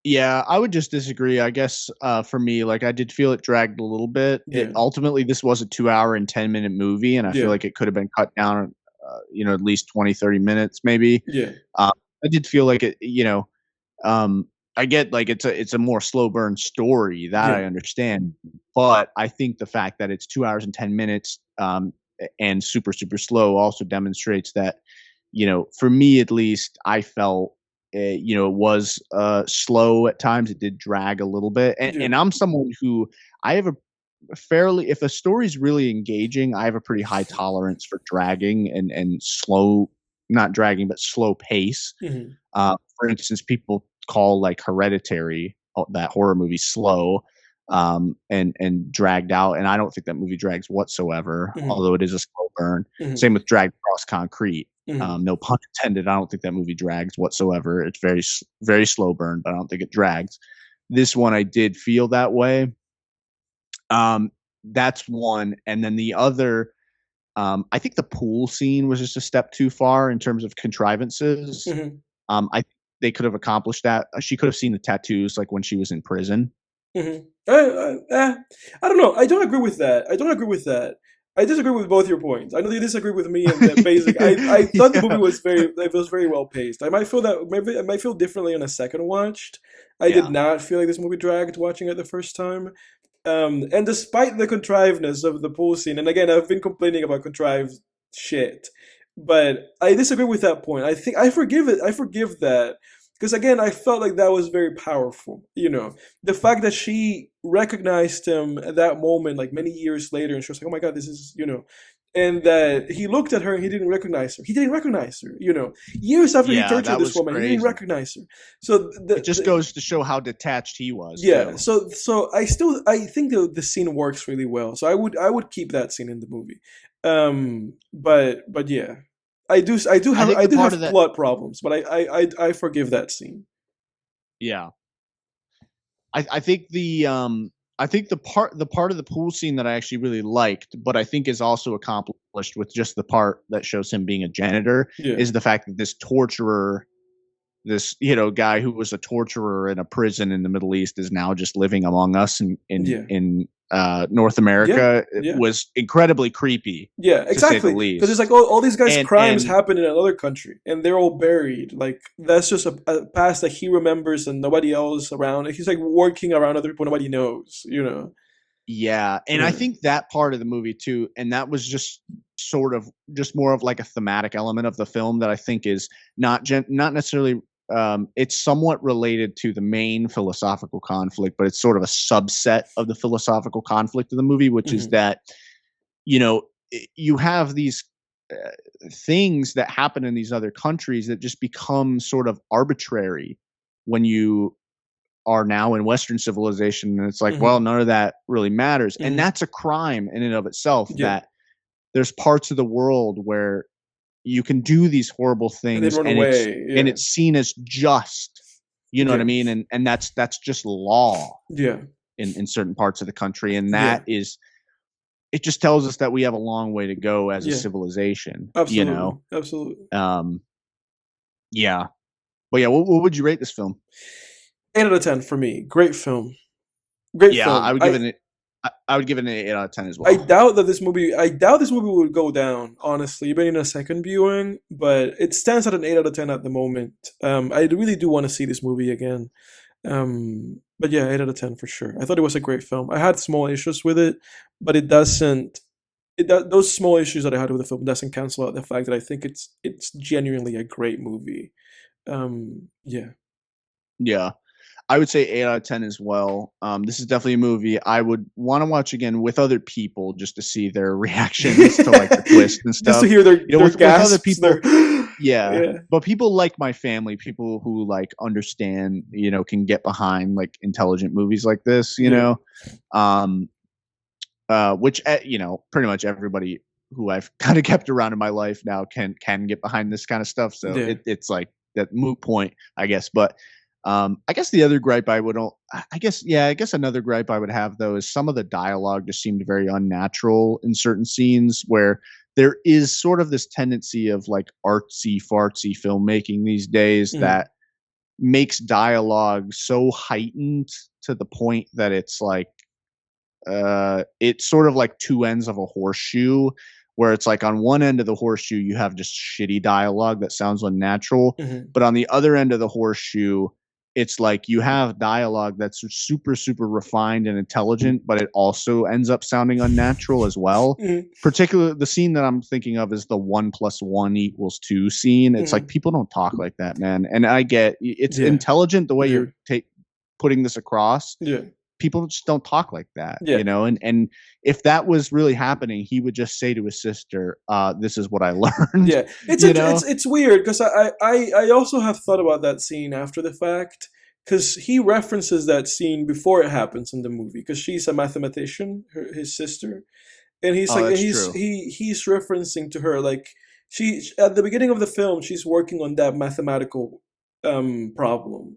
Yeah, I would just disagree. I guess for me, like, I did feel it dragged a little bit. Yeah. Ultimately, this was a 2 hour and 10-minute movie, and I feel like it could have been cut down, at least 20, 30 minutes maybe. Yeah. I did feel like it, I get like it's a more slow burn story that I understand, but I think the fact that it's 2 hours and 10 minutes and super, super slow also demonstrates that, for me at least, I felt it was slow at times. It did drag a little bit, and I'm someone who I have if a story's really engaging, I have a pretty high tolerance for dragging and slow, not dragging, but slow pace. Mm-hmm. For instance, people call like Hereditary, that horror movie, slow and dragged out, and I don't think that movie drags whatsoever, although it is a slow burn. Same with Dragged Across Concrete. No pun intended. I don't think that movie drags whatsoever. It's very, very slow burn, but I don't think it drags. This one, I did feel that way. That's one. And then the other, I think the pool scene was just a step too far in terms of contrivances. I think they could have accomplished that. She could have seen the tattoos like when she was in prison. I don't know. I don't agree with that. I disagree with both your points. I know you disagree with me in that basic. I thought the movie was very well paced. I might feel differently on a second watched. I did not feel like this movie dragged watching it the first time. And despite the contrivedness of the pool scene, and again, I've been complaining about contrived shit, but I disagree with that point. I think I forgive it. I forgive that. Because again, I felt like that was very powerful. The fact that she recognized him at that moment, like many years later, and she was like, "Oh my God, this is," and that he looked at her and he didn't recognize her. He didn't recognize her. Years after he tortured this woman, he didn't recognize her. So it just goes to show how detached he was. Yeah. Too. So I think the scene works really well. So I would keep that scene in the movie. But yeah. I do have plot problems, but I forgive that scene. Yeah, I think the part of the pool scene that I actually really liked, but I think is also accomplished with just the part that shows him being a janitor, is the fact that this torturer, this guy who was a torturer in a prison in the Middle East, is now just living among us in North America. It was incredibly creepy. Yeah, exactly. Because it's like all these guys' crimes happen in another country, and they're all buried. Like, that's just a past that he remembers, and nobody else around. He's like working around other people nobody knows. Yeah, and I think that part of the movie too, and that was just sort of just more of like a thematic element of the film that I think is not necessarily. It's somewhat related to the main philosophical conflict, but it's sort of a subset of the philosophical conflict of the movie, which is that, you have these things that happen in these other countries that just become sort of arbitrary when you are now in Western civilization. And it's like, well, none of that really matters. And that's a crime in and of itself, that there's parts of the world where you can do these horrible things and it's seen as just, what I mean? And that's just law in certain parts of the country. And that is, it just tells us that we have a long way to go as a civilization, Absolutely. Yeah. But yeah, what would you rate this film? 8 out of 10 for me. Great film. Great film. I would give it I would give it an 8 out of 10 as well. I doubt this movie would go down, honestly, even in a second viewing, but it stands at an 8 out of 10 at the moment. I really do want to see this movie again. But yeah, 8 out of 10 for sure. I thought it was a great film. I had small issues with it, but those small issues that I had with the film doesn't cancel out the fact that I think it's genuinely a great movie. Yeah. Yeah. I would say 8 out of 10 as well. This is definitely a movie I would want to watch again with other people just to see their reactions to like the twist and stuff. Just to hear their with gasps, other people. yeah. But people like my family, people who like understand, can get behind like intelligent movies like this, know. Which pretty much everybody who I've kind of kept around in my life now can get behind this kind of stuff. So it's like that moot point, I guess. But I guess the other gripe I guess another gripe I would have though is some of the dialogue just seemed very unnatural in certain scenes where there is sort of this tendency of like artsy fartsy filmmaking these days that makes dialogue so heightened to the point that it's like it's sort of like two ends of a horseshoe where it's like on one end of the horseshoe you have just shitty dialogue that sounds unnatural, but on the other end of the horseshoe it's like you have dialogue that's super, super refined and intelligent, but it also ends up sounding unnatural as well. Particularly the scene that I'm thinking of is the 1 + 1 = 2 scene. It's like people don't talk like that, man. And I get it's intelligent the way you're putting this across. Yeah. People just don't talk like that, and if that was really happening, he would just say to his sister, this is what I learned. Yeah, it's weird because I also have thought about that scene after the fact because he references that scene before it happens in the movie because she's a mathematician, his sister, and he's he's referencing to her like she at the beginning of the film she's working on that mathematical problem,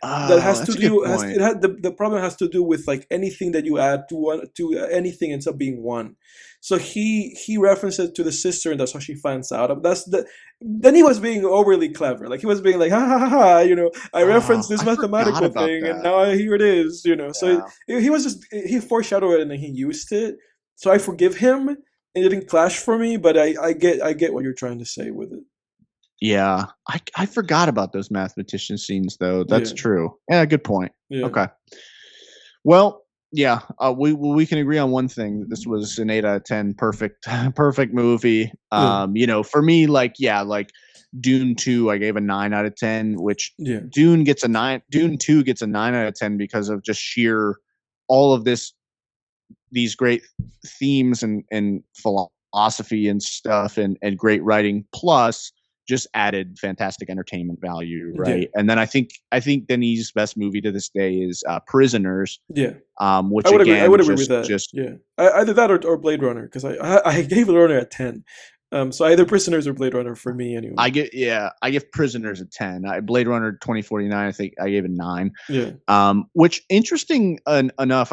that has to do the problem has to do with like anything that you add to anything ends up being 1. So he references to the sister and that's how she finds out. Then he was being overly clever, like he was being like ha ha ha ha, I referenced this mathematical thing and now here it is, so he was just he foreshadowed it and then he used it, so I forgive him. It didn't clash for me, but I get what you're trying to say with it. Yeah, I forgot about those mathematician scenes though. That's true. Yeah, good point. Yeah. Okay. Well, yeah, we can agree on one thing. This was an 8 out of 10, perfect movie. For me, like Dune 2, I gave a 9 out of 10, which Dune gets a 9. Dune 2 gets a 9 out of 10 because of just sheer all of these great themes and philosophy and stuff and great writing, plus just added fantastic entertainment value, right? And then I think Denis' best movie to this day is Prisoners. Yeah, which I would agree with that. Either that or Blade Runner because I gave Blade Runner a 10. So either Prisoners or Blade Runner for me anyway. I give Prisoners a 10. Blade Runner 2049, I think I gave it 9. Yeah. Which interesting enough,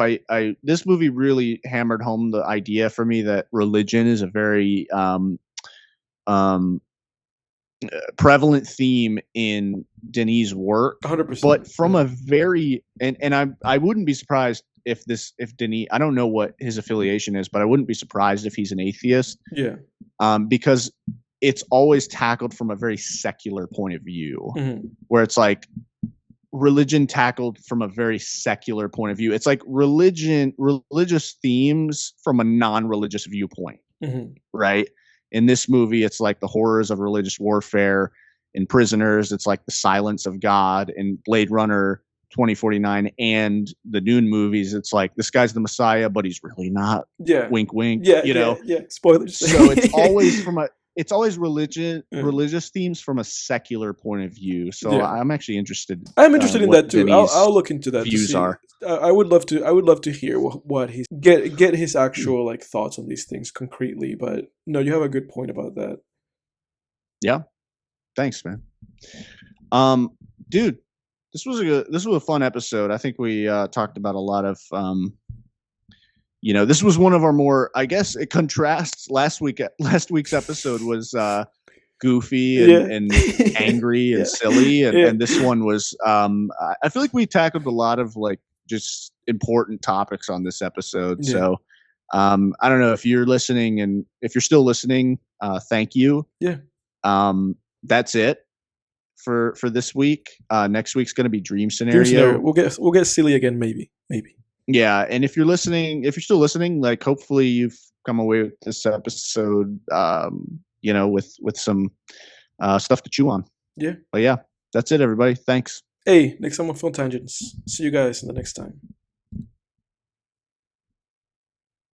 this movie really hammered home the idea for me that religion is a very prevalent theme in Denis' work, 100%. But from a very and I wouldn't be surprised if Denis, I don't know what his affiliation is, but I wouldn't be surprised if he's an atheist. Yeah. Because it's always tackled from a very secular point of view, where it's like religion tackled from a very secular point of view. It's like religious themes from a non-religious viewpoint, right? In this movie, it's like the horrors of religious warfare. In Prisoners, it's like the silence of God. In Blade Runner 2049 and the Dune movies, it's like this guy's the Messiah, but he's really not. Yeah. Wink, wink. Yeah. Yeah. Spoilers. So it's always religious themes from a secular point of view. So I'm actually interested. I'm interested in that too. I'll look into that. Views are. I would love to hear what he's get his actual like thoughts on these things concretely. But no, you have a good point about that. Yeah. Thanks, man. Dude, this was a fun episode. I think we talked about a lot of this was one of our more, I guess it contrasts last week's episode was goofy and angry and silly, and this one was I feel like we tackled a lot of like just important topics on this episode. Yeah. So I don't know if you're listening, and if you're still listening, thank you. Yeah. That's it for this week. Next week's going to be Dream Dream Scenario. scenario. We'll get silly again, maybe. Yeah, and if you're still listening, like hopefully you've come away with this episode, with some stuff to chew on. Yeah. But yeah, that's it, everybody. Thanks. Hey, next time on Phone Tangents. See you guys in the next time.